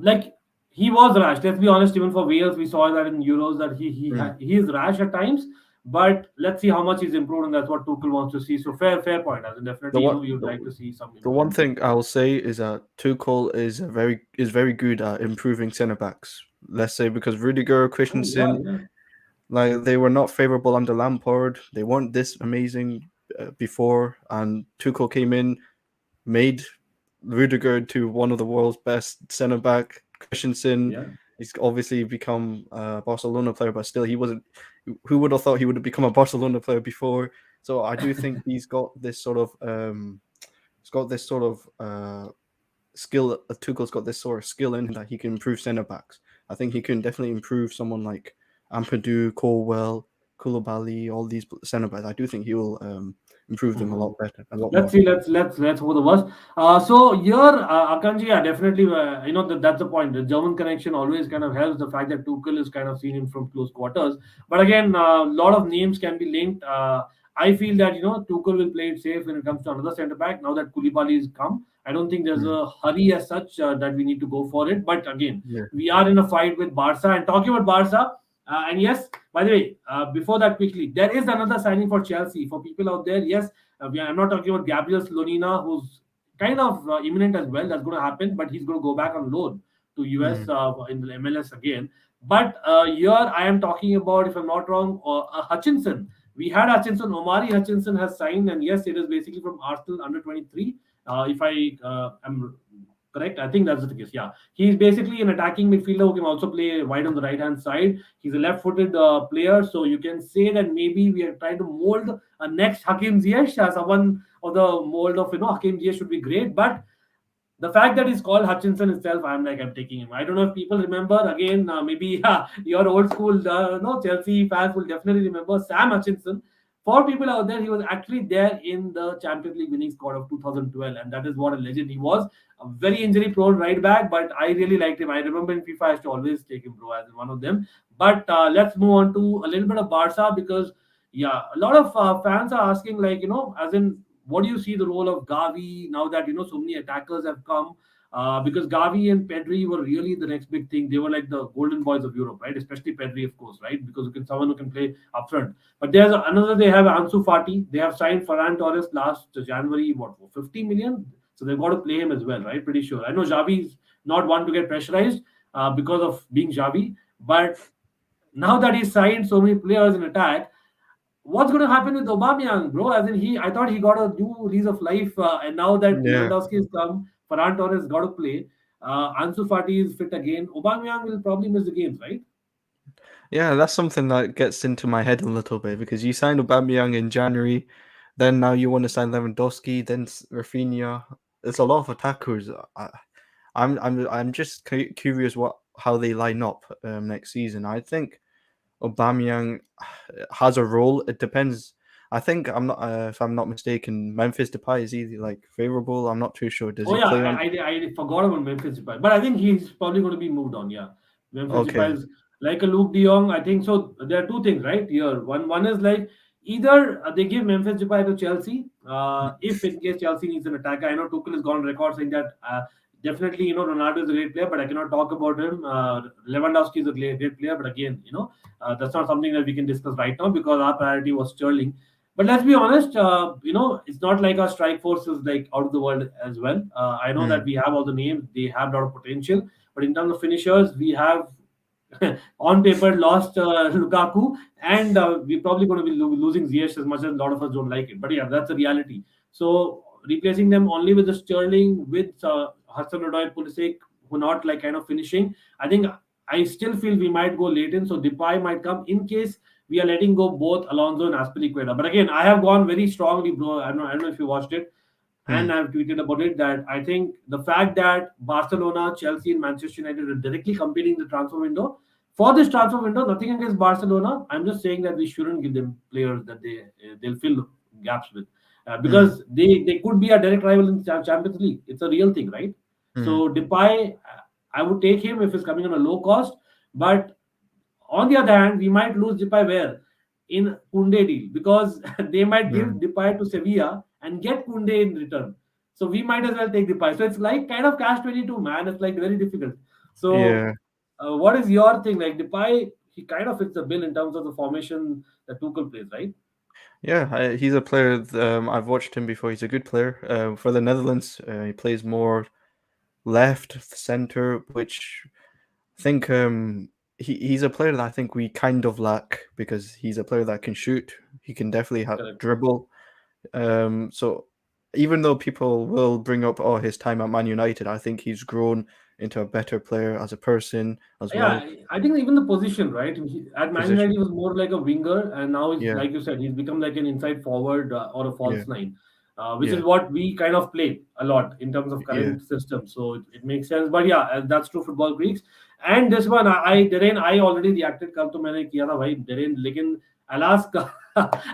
like he was rash. Let's be honest. Even for Wales, we saw that in Euros that mm. he is rash at times. But let's see how much he's improved, and that's what Tuchel wants to see. So fair point. As in the definitely, one you'd like to see some the one improvement there. thing I will say is that Tuchel is very good at improving centre backs. let's say, because Rudiger, Oh yeah, Christensen, yeah, like they were not favorable under Lampard. They weren't this amazing before, and Tuchel came in, made Rudiger to one of the world's best centre back. Christensen, yeah. he's obviously become a Barcelona player, but still, he wasn't. Who would have thought he would have become a Barcelona player before? So I do think he's got this sort of skill. Tuchel's got this sort of skill in him that he can improve centre backs. I think he can definitely improve someone like Ampadu, Colwell, Koulibaly, all these centre backs. I do think he will improve them a Mhm. lot better, a lot Let's more. see. Let's hope the worst. So here, Akanji, yeah, definitely. That's the point. The German connection always kind of helps. The fact that Tuchel is kind of seen him from close quarters. But again, a lot of names can be linked. I feel that Tuchel will play it safe when it comes to another centre back. Now that Koulibaly has come, I don't think there's Mm. a hurry as such that we need to go for it. But again, Yeah. we are in a fight with Barca. And talking about Barca, and yes, by the way, before that, quickly, there is another signing for Chelsea. For people out there, yes, I'm not talking about Gabriel Slonina, who's kind of imminent as well. That's going to happen, but he's going to go back on loan to US Mm. in the MLS again. But here I am talking about, if I'm not wrong, Hutchinson. We had Hutchinson. Omari Hutchinson has signed, and yes, it is basically from Arsenal under 23. If I am correct, I think that's the case. Yeah, he's basically an attacking midfielder who can also play wide on the right hand side. He's a left-footed player, so you can say that maybe we are trying to mold a next Hakim Ziyech. Someone of the mold of Hakim Ziyech should be great, but the fact that he's called Hutchinson itself, I'm taking him. I don't know if people remember. Again, maybe your old school, no Chelsea fans will definitely remember Sam Hutchinson. For people out there, he was actually there in the Champions League winning squad of 2012, and that is what a legend he was. A very injury-prone right back, but I really liked him. I remember in FIFA, I used to always take him, bro, as one of them. But let's move on to a little bit of Barca because, yeah, a lot of fans are asking, like, as in, what do you see the role of Gavi now that so many attackers have come? Because Gavi and Pedri were really the next big thing. They were like the golden boys of Europe, right? Especially Pedri, of course, right? Because you can someone who can play up front. But there's another. They have Ansu Fati. They have signed Ferran Torres last January. What, for 50 million? So they've got to play him as well, right? Pretty sure. I know Xavi's not one to get pressurized because of being Xavi, but now that he's signed so many players in attack, what's going to happen with Aubameyang, bro? As in, I thought he got a new lease of life, and now that Yeah. Lewandowski has come, Ferran Torres got to play. Ansu Fati is fit again. Aubameyang will probably miss the games, right? Yeah, that's something that gets into my head a little bit because you signed Aubameyang in January, then now you want to sign Lewandowski, then Raphinha. There's a lot of attackers. I'm just curious how they line up next season. I think Aubameyang has a role. It depends. I think I'm not if I'm not mistaken. Memphis Depay is either like favorable. I'm not too sure. Does Oh he yeah, play on? I forgot about Memphis Depay, but I think he's probably going to be moved on. Yeah, Memphis Depay Okay. is like a Luke De Jong. I think so. There are two things right here. One is like either they give Memphis Depay to Chelsea, if in case Chelsea needs an attacker. I know Tuchel has gone on record saying that definitely Ronaldo is a great player, but I cannot talk about him. Lewandowski is a great player, but again that's not something that we can discuss right now because our priority was Sterling. But let's be honest, it's not like our strike force is like out of the world as well. I know that Hmm. we have all the names, they have a lot of potential, but in terms of finishers, we have on paper lost Lukaku, and we're probably going to be losing Ziyech as much as a lot of us don't like it. But yeah, that's the reality. So replacing them only with the Sterling, with Hudson Odoi, Pulisic, who not like kind of finishing. I think I still feel we might go late in, so Depay might come in case we are letting go both Alonso and Aspilicueta. But again, I have gone very strongly, bro. I don't know if you watched it, Hmm. and I've tweeted about it that I think the fact that Barcelona, Chelsea, and Manchester United are directly competing in the transfer window. For this transfer window, nothing against Barcelona. I'm just saying that we shouldn't give them players that they'll fill gaps with, Hmm. because they could be a direct rival in Champions League. It's a real thing, right? Hmm. So Depay, I would take him if he's coming on a low cost, but on the other hand, we might lose Depay where? In Kounde deal because they might give Hmm. Depay to Sevilla and get Kounde in return. So we might as well take Depay. So it's like kind of cash 22, man. It's like very difficult. So Yeah. what is your thing? Like Depay, he kind of fits the bill in terms of the formation that Tuchel plays, right? Yeah, he's a player. I've watched him before. He's a good player. For the Netherlands, he plays more left center, which I think he's a player that I think we kind of lack because he's a player that can shoot. He can definitely Correct. dribble. So even though people will bring up his time at Man United, I think he's grown into a better player as a person as Yeah, well. I think even the position, right? At Man United, he Position. was more like a winger, and now he's Yeah. like you said, he's become like an inside forward or a Yeah. false nine, which is Yeah. what we kind of play a lot in terms of Yeah. current system. So it makes sense. But yeah, that's true football Greeks. And this one, Deren, I already reacted. कल तो मैंने किया था भाई Deren, लेकिन I'll ask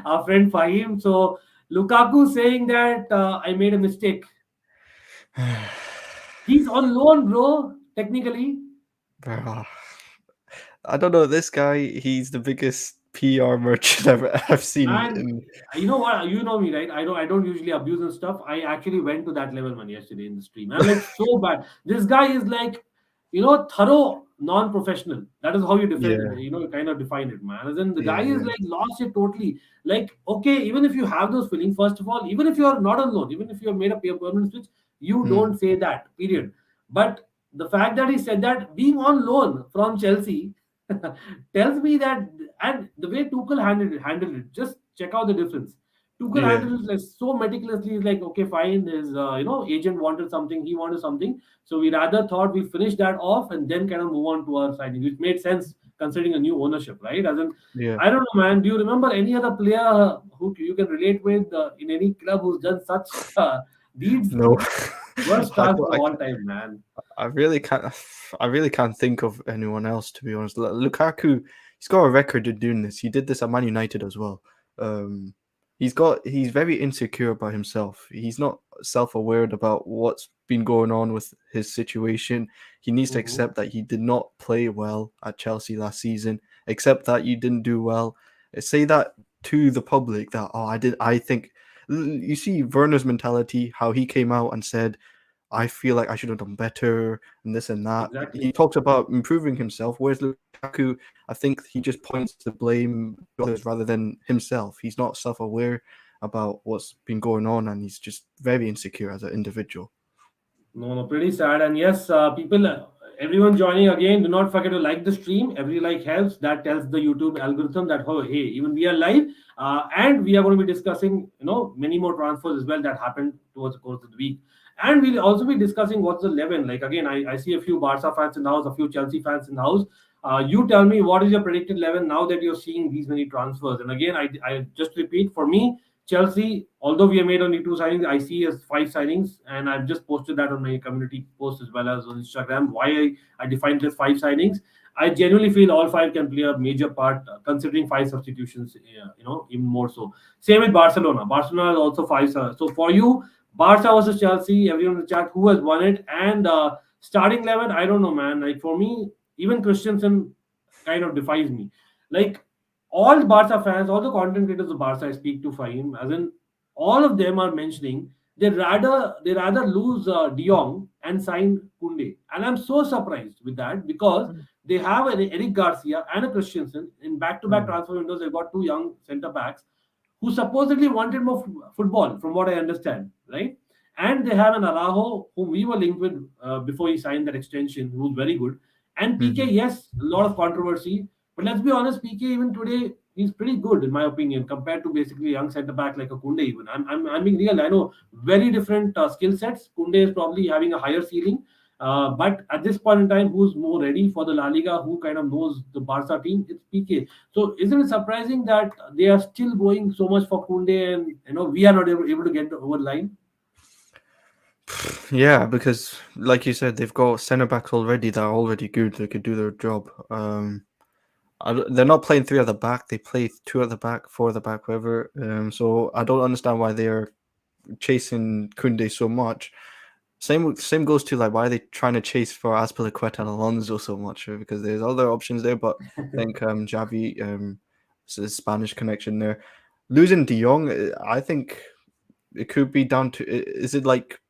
our friend Fahim. So Lukaku saying that I made a mistake. He's on loan, bro. Technically. Bro, I don't know. This guy, he's the biggest PR merchant I've seen. And you know what? You know me, right? I don't usually abuse and stuff. I actually went to that level man yesterday in the stream. I'm like so bad. This guy is like, thorough non-professional. That is how you defend it. Yeah. You kind of define it, man. As in the guy Yeah. is Yeah. like lost it totally. Like, okay, even if you have those feelings, first of all, even if you're not alone, even if you have made a permanent switch, you Mm. don't say that. Period. But the fact that he said that being on loan from Chelsea tells me that, and the way Tuchel handled it, just check out the difference. Tuchel Yeah. handled it like so meticulously. He's like, okay, fine. His agent wanted something, he wanted something, so we rather thought we finish that off and then kind of move on to our signing, which made sense considering a new ownership, right? As in, Yeah. I don't know, man. Do you remember any other player who you can relate with in any club who's done such deeds? No. Worst I transfer don't. of all time, man. I really can't. I really can't think of anyone else to be honest. Lukaku, he's got a record of doing this. He did this at Man United as well. Um, he's very insecure about himself. He's not self-aware about what's been going on with his situation. He needs to Mhm. accept that he did not play well at Chelsea last season. Accept that you didn't do well. Say that to the public that I did. I think you see Werner's mentality, how he came out and said I feel like I should have done better and this and that. He Exactly. talks about improving himself, whereas Lukaku, I think he just points the blame to others rather than himself. He's not self-aware about what's been going on, and he's just very insecure as an individual. No, no, pretty sad. And yes, people, everyone joining again, do not forget to like the stream. Every like helps. That tells the YouTube algorithm that, oh, hey, even we are live. And we are going to be discussing, many more transfers as well that happened towards the course of the week. And we'll also be discussing what's the 11. Like, again, I see a few Barca fans in the house, a few Chelsea fans in the house. You tell me what is your predicted 11 now that you're seeing these many transfers. And again, I just repeat, for me, Chelsea, although we have made only two signings, I see as five signings, and I've just posted that on my community post as well as on Instagram. Why I defined it as five signings. I genuinely feel all five can play a major part, considering five substitutions. Even more so. Same with Barcelona. Barcelona is also five. So for you, Barca versus Chelsea. Everyone in the chat, who has won it? And starting 11, I don't know, man. Like for me, even Christensen kind of defies me. Like all Barca fans, all the content creators of Barca I speak to, Fahim, as in all of them are mentioning they rather lose De Jong and sign Kounde, and I'm so surprised with that because they have an Eric Garcia and a Christensen in back-to-back Mm. transfer windows. They've got two young centre backs who supposedly wanted more football, from what I understand, right? And they have an Araujo, whom we were linked with before he signed that extension, who's very good. And PK, Mhm. yes, a lot of controversy, but let's be honest, PK even today he's pretty good in my opinion compared to basically young centre back like a Kounde. Even I'm being real. I know very different skill sets. Kounde is probably having a higher ceiling, but at this point in time, who's more ready for the La Liga? Who kind of knows the Barca team? It's PK. So isn't it surprising that they are still going so much for Kounde and we are not able to get over the line? Yeah, because like you said, they've got centre backs already that are already good. They could do their job. They're not playing three at the back. They play two at the back, four at the back, whatever. So I don't understand why they're chasing Kunde so much. Same goes to like why are they trying to chase for Azpilicueta and Alonso so much? Because there's other options there, but I think Javi, it's a Spanish connection there. Losing De Jong, I think it could be down to is it like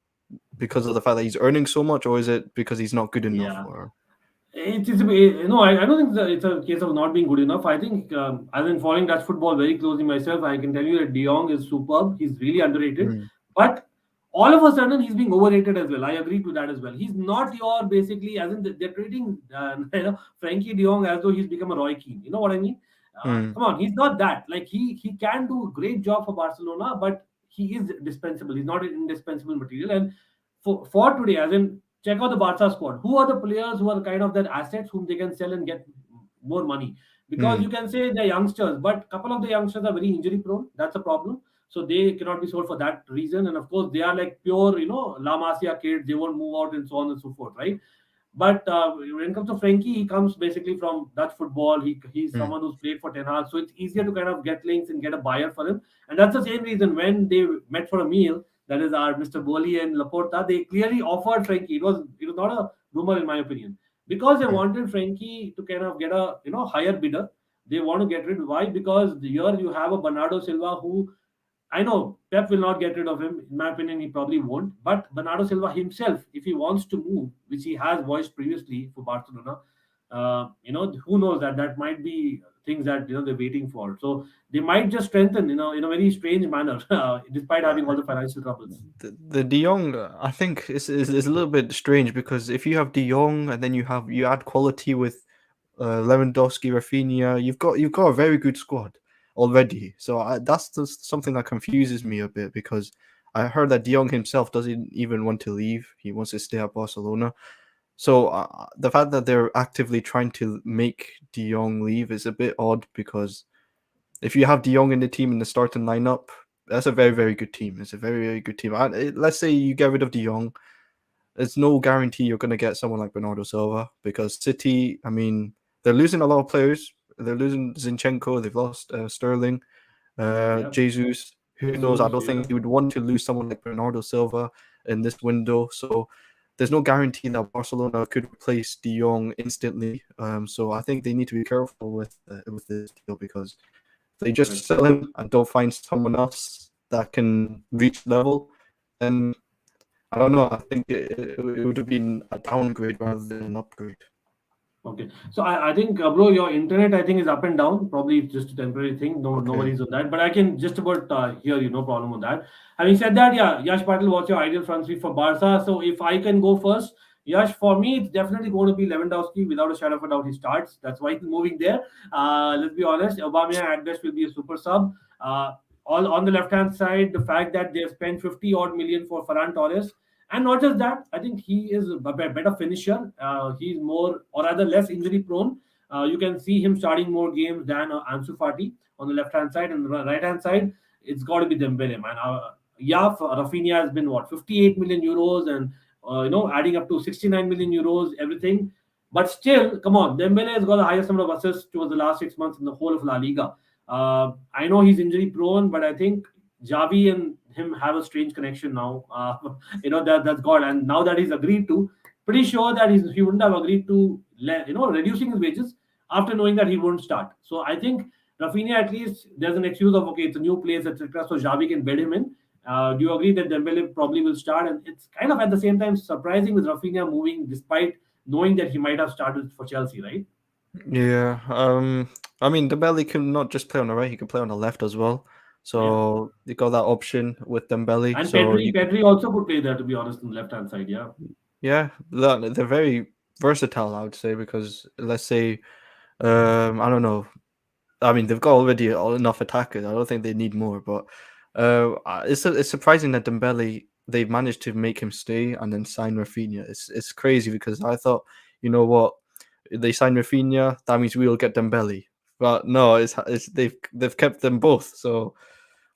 because of the fact that he's earning so much, or is it because he's not good enough? Yeah. Or No, I don't think it's a case of not being good enough. I think, as in following Dutch football very closely myself, I can tell you that De Jong is superb. He's really underrated. Mm, But all of a sudden he's being overrated as well. I agree to that as well. He's not your basically as in they're treating Frankie De Jong as though he's become a Roy Keane. You know what I mean? Mm, Come on, he's not that. Like he can do a great job for Barcelona, but he is dispensable. He's not an indispensable material. And for today, as in check out the Barca squad. Who are the players who are kind of their assets whom they can sell and get more money? Because mm, you can say they're youngsters, but a couple of the youngsters are very injury prone. That's a problem, so they cannot be sold for that reason. And of course they are like pure, La Masia kids, they won't move out and so on and so forth, right? But when it comes to Frankie, he comes basically from Dutch football. He's mm. someone who's played for Ten Hag, so it's easier to kind of get links and get a buyer for him. And that's the same reason when they met for a meal, that is our Mr. Boli and Laporta, they clearly offered Frankie. It was not a rumor in my opinion, because they Mm. wanted Frankie to kind of get a higher bidder. They want to get rid. Why? Because here you have a Bernardo Silva who, I know Pep will not get rid of him. In my opinion, he probably won't. But Bernardo Silva himself, if he wants to move, which he has voiced previously for Barcelona, who knows that might be things that they're waiting for. So they might just strengthen, in a very strange manner, despite having all the financial troubles. The De Jong, I think is a little bit strange because if you have De Jong and then you add quality with Lewandowski, Raphinha, you've got a very good squad already. So that's just something that confuses me a bit because I heard that De Jong himself doesn't even want to leave. He wants to stay at Barcelona. So the fact that they're actively trying to make De Jong leave is a bit odd because if you have De Jong in the team in the starting lineup, that's a very, very good team. It's a very, very good team. Let's say you get rid of De Jong, there's no guarantee you're going to get someone like Bernardo Silva because City, I mean, they're losing a lot of players. They're losing Zinchenko, they've lost Sterling, Yeah, Jesus. Who knows? I Jesus, don't think yeah, they would want to lose someone like Bernardo Silva in this window. So there's no guarantee that Barcelona could replace De Jong instantly. So I think they need to be careful with this deal because if they just correct. sell him and don't find someone else that can reach level, then I don't know. I think it would have been a downgrade rather than an upgrade. Okay. So I think, bro, your internet I think is up and down. Probably it's just a temporary thing. No Okay. worries on that. But I can just about hear you. No problem on that. Having said that, yeah, Yash Patil, what's your ideal front three for Barca? So if I can go first, Yash, for me, it's definitely going to be Lewandowski. Without a shadow of a doubt, he starts. That's why he's moving there. Let's be honest. Aubameyang at best will be a super sub. All on the left hand side, the fact that they have spent 50 odd million for Ferran Torres, and not just that, I think he is a better finisher. He's more, or rather, less injury prone. You can see him starting more games than Ansu Fati on the left hand side, and the right hand side, it's got to be Dembele, man. Yeah, Raphinha has been what 58 million euros, and adding up to 69 million euros, everything. But still, come on, Dembele has got the highest number of assists towards the last 6 months in the whole of La Liga. I know he's injury prone, but I think Javi and him have a strange connection now. That's God, and now that he's agreed to, pretty sure that he wouldn't have agreed to reducing his wages after knowing that he won't start. So I think Rafinha, at least there's an excuse of okay, it's a new place, etc. So Javi can bed him in. Do you agree that Dembele probably will start? And it's kind of at the same time surprising with Rafinha moving despite knowing that he might have started for Chelsea, right? Yeah. I mean, Dembele can not just play on the right; he can play on the left as well. Yeah. So you got that option with Dembele. And So Pedri, you, Pedri also could play there, to be honest, on the left hand side. Yeah. yeah, they're very versatile, I would say, because let's say, I don't know. I mean, they've got already enough attackers. I don't think they need more. But it's surprising that Dembele they've managed to make him stay and then sign Raphinha. It's crazy because I thought, you know what, they signed Raphinha, that means we'll get Dembele. But no, it's they've kept them both. So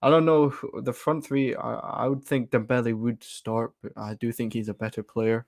I don't know the front three. I would think Dembele would start, but I do think he's a better player.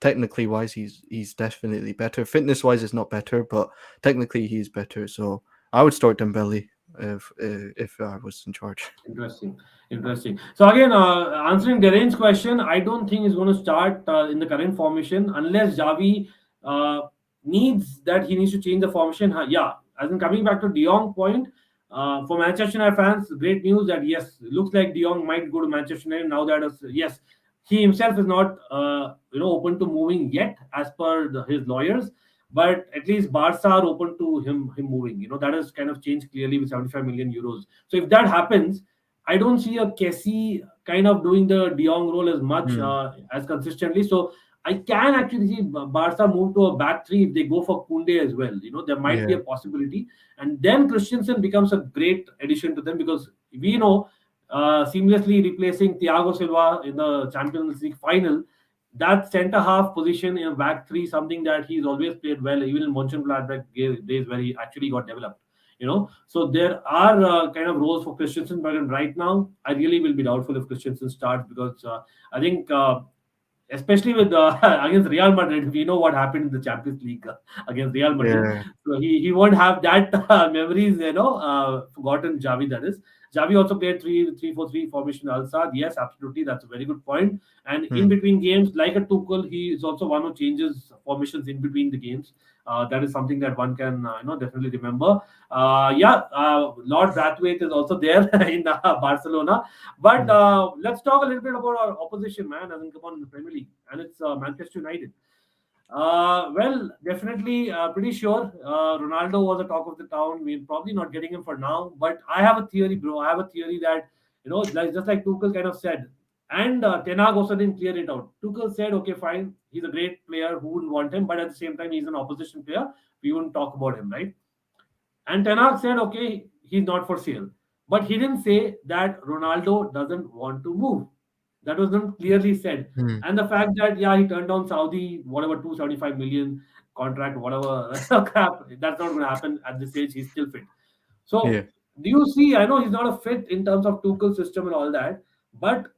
Technically wise, he's definitely better. Fitness wise, is not better, but technically he's better. So I would start Dembele if I was in charge. Interesting, interesting. So again, answering Derain's question, I don't think he's going to start in the current formation unless Javi uh, needs that he needs to change the formation. Yeah, as in coming back to De Jong point, for Manchester United fans, great news that yes, looks like De Jong might go to Manchester United now that yes, he himself is not open to moving yet as per his lawyers. But at least Barca are open to him moving. That has kind of changed clearly with 75 million euros. So if that happens, I don't see a Kessie kind of doing the De Jong role as much Hmm. as consistently. So I can actually see Barca move to a back three if they go for Kounde as well. There might be a Yeah. possibility, and then Christensen becomes a great addition to them because we know seamlessly replacing Thiago Silva in the Champions League final. That centre half position in a back three, something that he's always played well, even in Mönchengladbach days where he actually got developed. So there are kind of roles for Christensen, but right now I really will be doubtful if Christensen starts because I think especially with against Real Madrid, we know what happened in the Champions League against Real Madrid. Yeah. So he won't have that memories, forgotten Javi, that is. Javi also played 3-3-4-3 formation Al Sadd. Yes, absolutely, that's a very good point. And in Hmm. between games, like a Tuchel, he is also one who changes formations in between the games. That is something that one can definitely remember. Lord Brathwaite is also there in Barcelona. But Hmm. let's talk a little bit about our opposition, man, as in come on in the Premier League, and it's Manchester United. Well, definitely, pretty sure Ronaldo was the talk of the town. We're probably not getting him for now, but I have a theory, bro. I have a theory that just like Tuchel kind of said, and Ten Hag also didn't clear it out. Tuchel said, "Okay, fine, he's a great player. Who wouldn't want him?" But at the same time, he's an opposition player. We wouldn't talk about him, right? And Ten Hag said, okay, he's not for sale. But he didn't say that Ronaldo doesn't want to move. That was not clearly said. Hmm. And the fact that, yeah, he turned down Saudi, whatever, 275 million contract, whatever, crap, that's not going to happen at this age. He's still fit. Yeah. So, do you see? I know he's not a fit in terms of Tuchel system and all that, but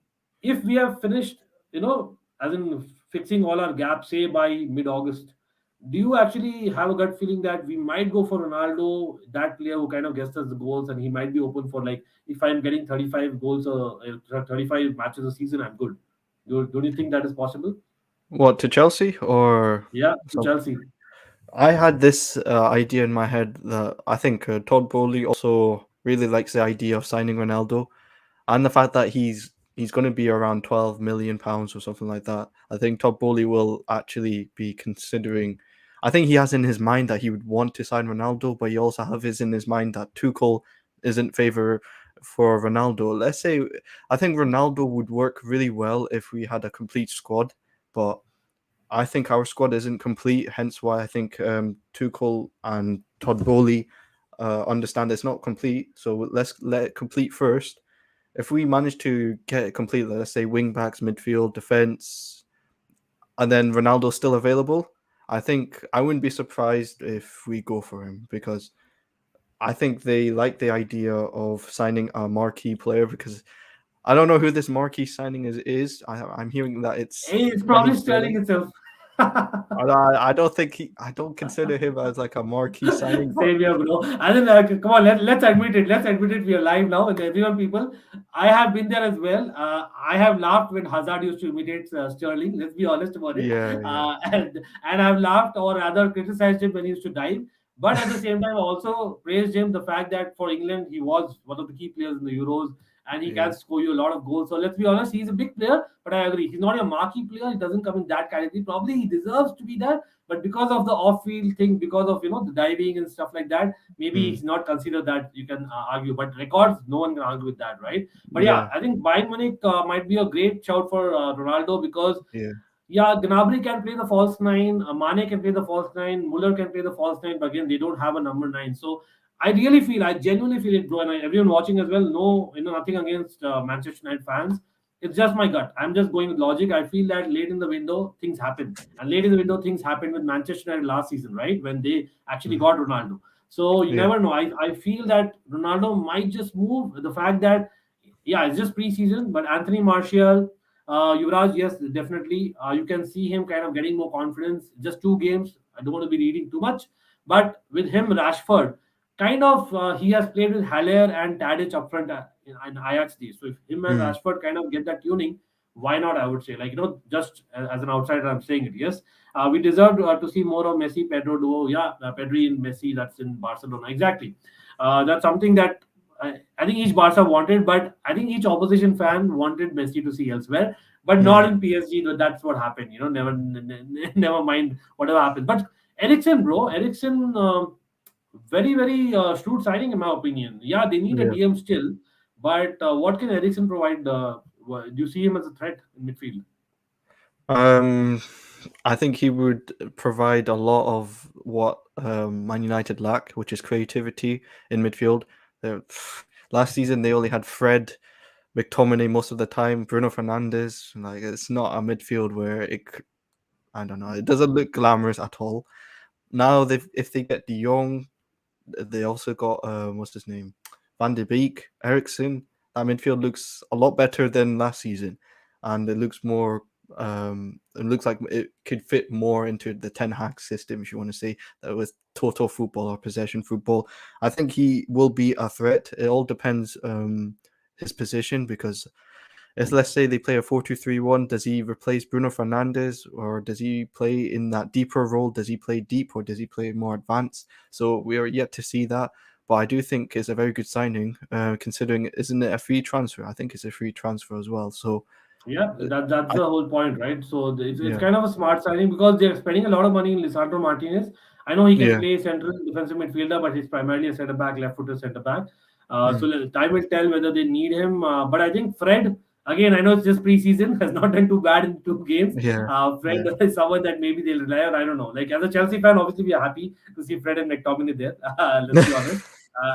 if we have finished, as in fixing all our gaps, say by mid-August, do you actually have a gut feeling that we might go for Ronaldo, that player who kind of gets us the goals, and he might be open for like if I'm getting 35 goals or 35 matches a season, I'm good. Don't you think that is possible? What, to Chelsea or Yeah, to some? Chelsea. I had this idea in my head that I think Todd Bowley also really likes the idea of signing Ronaldo, and the fact that he's going to be around £12 million or something like that. I think Todd Bowley will actually be considering. I think he has in his mind that he would want to sign Ronaldo, but he also have his in his mind that Tuchel isn't favor for Ronaldo. Let's say I think Ronaldo would work really well if we had a complete squad, but I think our squad isn't complete. Hence why I think Tuchel and Todd Bowley understand it's not complete. So let's let it complete first. If we manage to get it complete, let's say wing backs, midfield, defense, and then Ronaldo's still available, I think I wouldn't be surprised if we go for him because I think they like the idea of signing a marquee player because I don't know who this marquee signing is. I'm hearing that it's It's Raheem probably Sterling. Sterling itself. I don't think I don't consider him as like a marquee signing, but Same here, bro. And then, come on, let's admit it. Let's admit it. We are live now, and everyone, people. I have been there as well. I have laughed when Hazard used to imitate Sterling. Let's be honest about it. yeah, yeah, And I've laughed or rather criticized him when he used to dive. But at the same time, I also praised him the fact that for England, he was one of the key players in the Euros and he yeah. can score you a lot of goals. So let's be honest, he's a big player, but I agree. He's not a marquee player. He doesn't come in that category. Probably he deserves to be there, but because of the off-field thing, because of the diving and stuff like that, maybe Mm, he's not considered that. You can argue, but records, no one can argue with that, right? But yeah, yeah, I think Bayern Munich might be a great shout for Ronaldo because yeah, yeah, Gnabry can play the false nine, Mane can play the false nine, Muller can play the false nine, but again, they don't have a number nine. So I genuinely feel it, bro, and everyone watching as well. No, nothing against Manchester United fans. It's just my gut. I'm just going with logic. I feel that late in the window things happen, and late in the window things happened with Manchester United last season, right? When they actually mm, got Ronaldo. So you yeah, never know. I feel that Ronaldo might just move. The fact that yeah, it's just preseason, but Anthony Martial, Yuvraj, yes, definitely. You can see him kind of getting more confidence. Just 2 games. I don't want to be reading too much, but with him, Rashford, kind of he has played with Haller and Tadic up front in Ajax days. So if him and mm, Rashford kind of get that tuning, why not? I would say, like just as an outsider, I'm saying it. Yes, we deserve to see more of Messi, Pedro duo. Yeah, Pedri and Messi. That's in Barcelona exactly. That's something that I think each Barca wanted, but I think each opposition fan wanted Messi to see elsewhere, but not mm, in PSG. That's what happened. Never mind whatever happened. But Eriksen, bro, Eriksen, very very shrewd signing in my opinion. Yeah, they need a yeah, DM still, But what can Eriksen provide? Do you see him as a threat in midfield? Um, I think he would provide a lot of what Man United lack, which is creativity in midfield. Uh, Last season they only had Fred, McTominay most of the time, Bruno Fernandes. Like it's not a midfield where I don't know. It doesn't look glamorous at all. Now they if they get De Jong, they also got what's his name, Van de Beek, Eriksen. That midfield looks a lot better than last season, and it looks more. It looks like it could fit more into the Ten Hag system, if you want to say that, with total football or possession football. I think he will be a threat. It all depends his position, because if let's say they play a 4-2-3-1, does he replace Bruno Fernandes, or does he play in that deeper role? Does he play deep, or does he play more advanced? So we are yet to see that. But I do think it's a very good signing, considering isn't it a free transfer? I think it's a free transfer as well. So Yeah, that's I the whole point, right? So it's yeah kind of a smart signing because they're spending a lot of money in Lisandro Martinez. I know he can yeah play central defensive midfielder, but he's primarily a centre back, left footer centre back. So mm, time will tell whether they need him. But I think Fred, again, I know it's just preseason, has not done too bad in 2 games. yeah Fred yeah is someone that maybe they'll rely on. I don't know. Like as a Chelsea fan, obviously we are happy to see Fred and McTominay there. Let's be honest.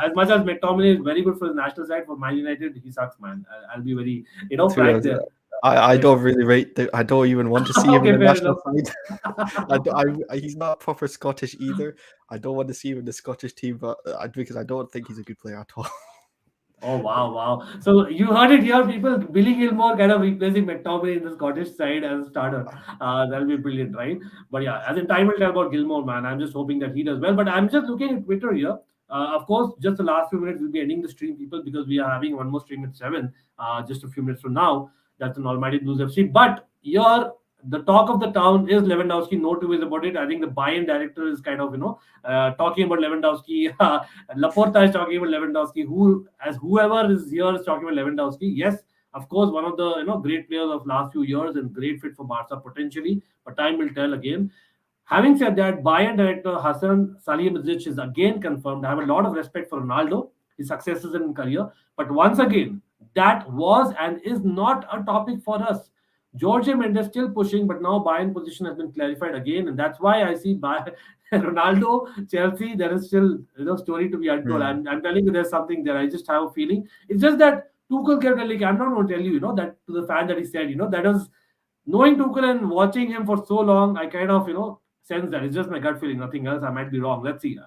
As much as McTominay is very good for the national side, for Man United, he sucks, man. I'll be very, to be frank honest, there. I Yes. don't really rate. I don't even want to see him in Okay, the fair national enough. side. He's not proper Scottish either. I don't want to see him in the Scottish team, but because I don't think he's a good player at all. Oh wow, wow! So you heard it here, people. Billy Gilmore kind of replacing McTominay in the Scottish side as a starter. That'll be brilliant, right? But yeah, as in time will tell about Gilmore, man. I'm just hoping that he does well. But I'm just looking at Twitter here. Of course, just the last few minutes we'll be ending the stream, people, because we are having one more stream at 7. Just a few minutes from now. That's an Almighty Blues FC. But here, the talk of the town is Lewandowski. No two ways about it. I think the buy-in director is kind of talking about Lewandowski. Laporta is talking about Lewandowski. Whoever is here is talking about Lewandowski. Yes, of course, one of the great players of last few years and great fit for Barca potentially, but time will tell again. Having said that, Bayern director Hassan Salihamidzic is again confirmed. I have a lot of respect for Ronaldo, his successes in career, but once again, that was and is not a topic for us. Jorge Mendes still pushing, but now Bayern position has been clarified again, and that's why I see Ronaldo, Chelsea. There is still story to be untold. Hmm. I'm telling you, there's something there. I just have a feeling. It's just that Tuchel kept like I'm not going to tell you, that to the fan that he said, that is knowing Tuchel and watching him for so long. I kind of sense that it's just my gut feeling, nothing else. I might be wrong. Let's see.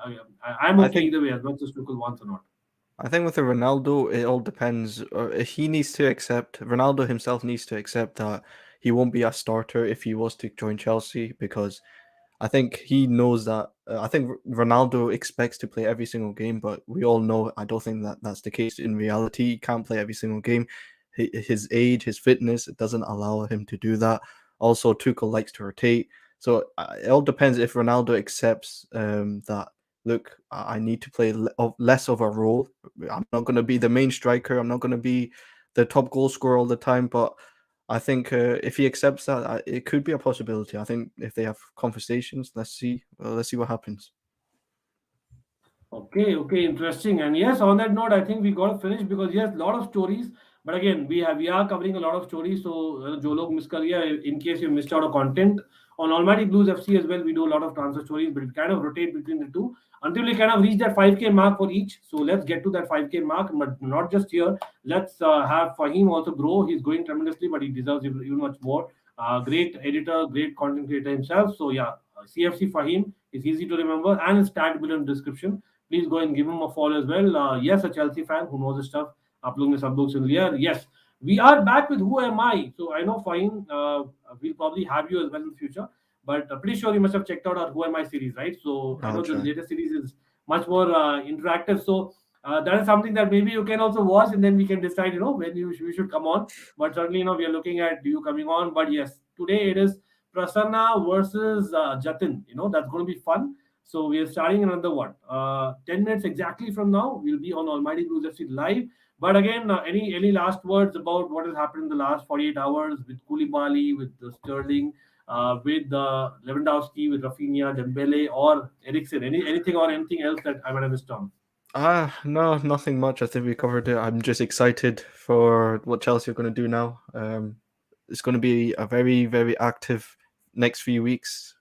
I'm I okay think either way, as much as Tuchel wants or not. I think with the Ronaldo, it all depends. He needs to accept. Ronaldo himself needs to accept that he won't be a starter if he was to join Chelsea, because I think he knows that. I think Ronaldo expects to play every single game, but we all know I don't think that that's the case in reality. He can't play every single game. His age, his fitness, it doesn't allow him to do that. Also, Tuchel likes to rotate, so it all depends if Ronaldo accepts that. Look, I need to play less of a role. I'm not going to be the main striker. I'm not going to be the top goal scorer all the time, but I think if he accepts that, it could be a possibility. I think if they have conversations, let's see. Let's see what happens. Okay, okay, interesting. And yes, on that note, I think we got to finish because yes, a lot of stories. But again, we are covering a lot of stories. So जो लोग miss कर गया, in case you missed out on content on Almighty Blues FC as well, we do a lot of transfer stories, but we kind of rotate between the two until we kind of reach that 5K mark for each. So let's get to that 5K mark, but not just here. Let's have Fahim also grow. He's growing tremendously, but he deserves even much more. Great editor, great content creator himself. So yeah, CFC Fahim is easy to remember and it's tagged below in the description. Please go and give him a follow as well. Yes, a Chelsea fan who knows his stuff. आप लोग ने सब लोग सुन लिया. Yes, we are back with Who Am I? So I know fine. We'll probably have you as well in the future. But pretty sure you must have checked out our Who Am I series, right? So I I'll know the try. latest series is much more interactive. So that is something that maybe you can also watch, and then we can decide, when we should come on. But certainly, we are looking at you coming on. But yes, today it is Prasanna versus Jatin. That's going to be fun. So we are starting another what? 10 minutes exactly from now. We'll be on Almighty Blues FC live. But again, any last words about what has happened in the last 48 hours with Koulibaly, with Sterling, with Lewandowski, with Raphinha, Dembele, or Eriksen? Anything or anything else that I might have missed on? No, nothing much. I think we covered it. I'm just excited for what Chelsea are going to do now. It's going to be a very, very active next few weeks,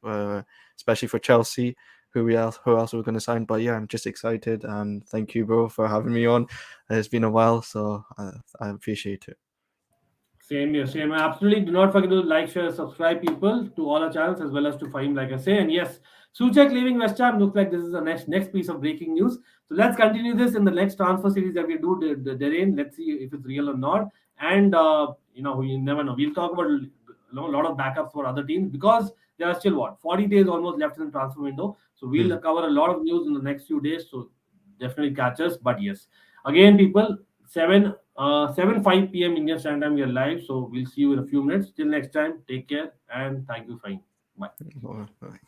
especially for Chelsea. Who else we're going to sign? But yeah, I'm just excited, and thank you, bro, for having me on. It's been a while, so I appreciate it. Same here, same. And absolutely, do not forget to like, share, subscribe, people, to all our channels as well as to Fahim, like I say. And yes, Suchek leaving West Ham looks like this is the next piece of breaking news. So let's continue this in the next transfer series that we do therein. Let's see if it's real or not. And we never know. We'll talk about a lot of backups for other teams because there are still 40 days almost left in the transfer window. So we'll Hmm. cover a lot of news in the next few days. So definitely catch us. But yes, again, people, 7 5 p.m. Indian Standard Time we are live. So we'll see you in a few minutes. Till next time, take care and thank you, fine. Bye. Bye.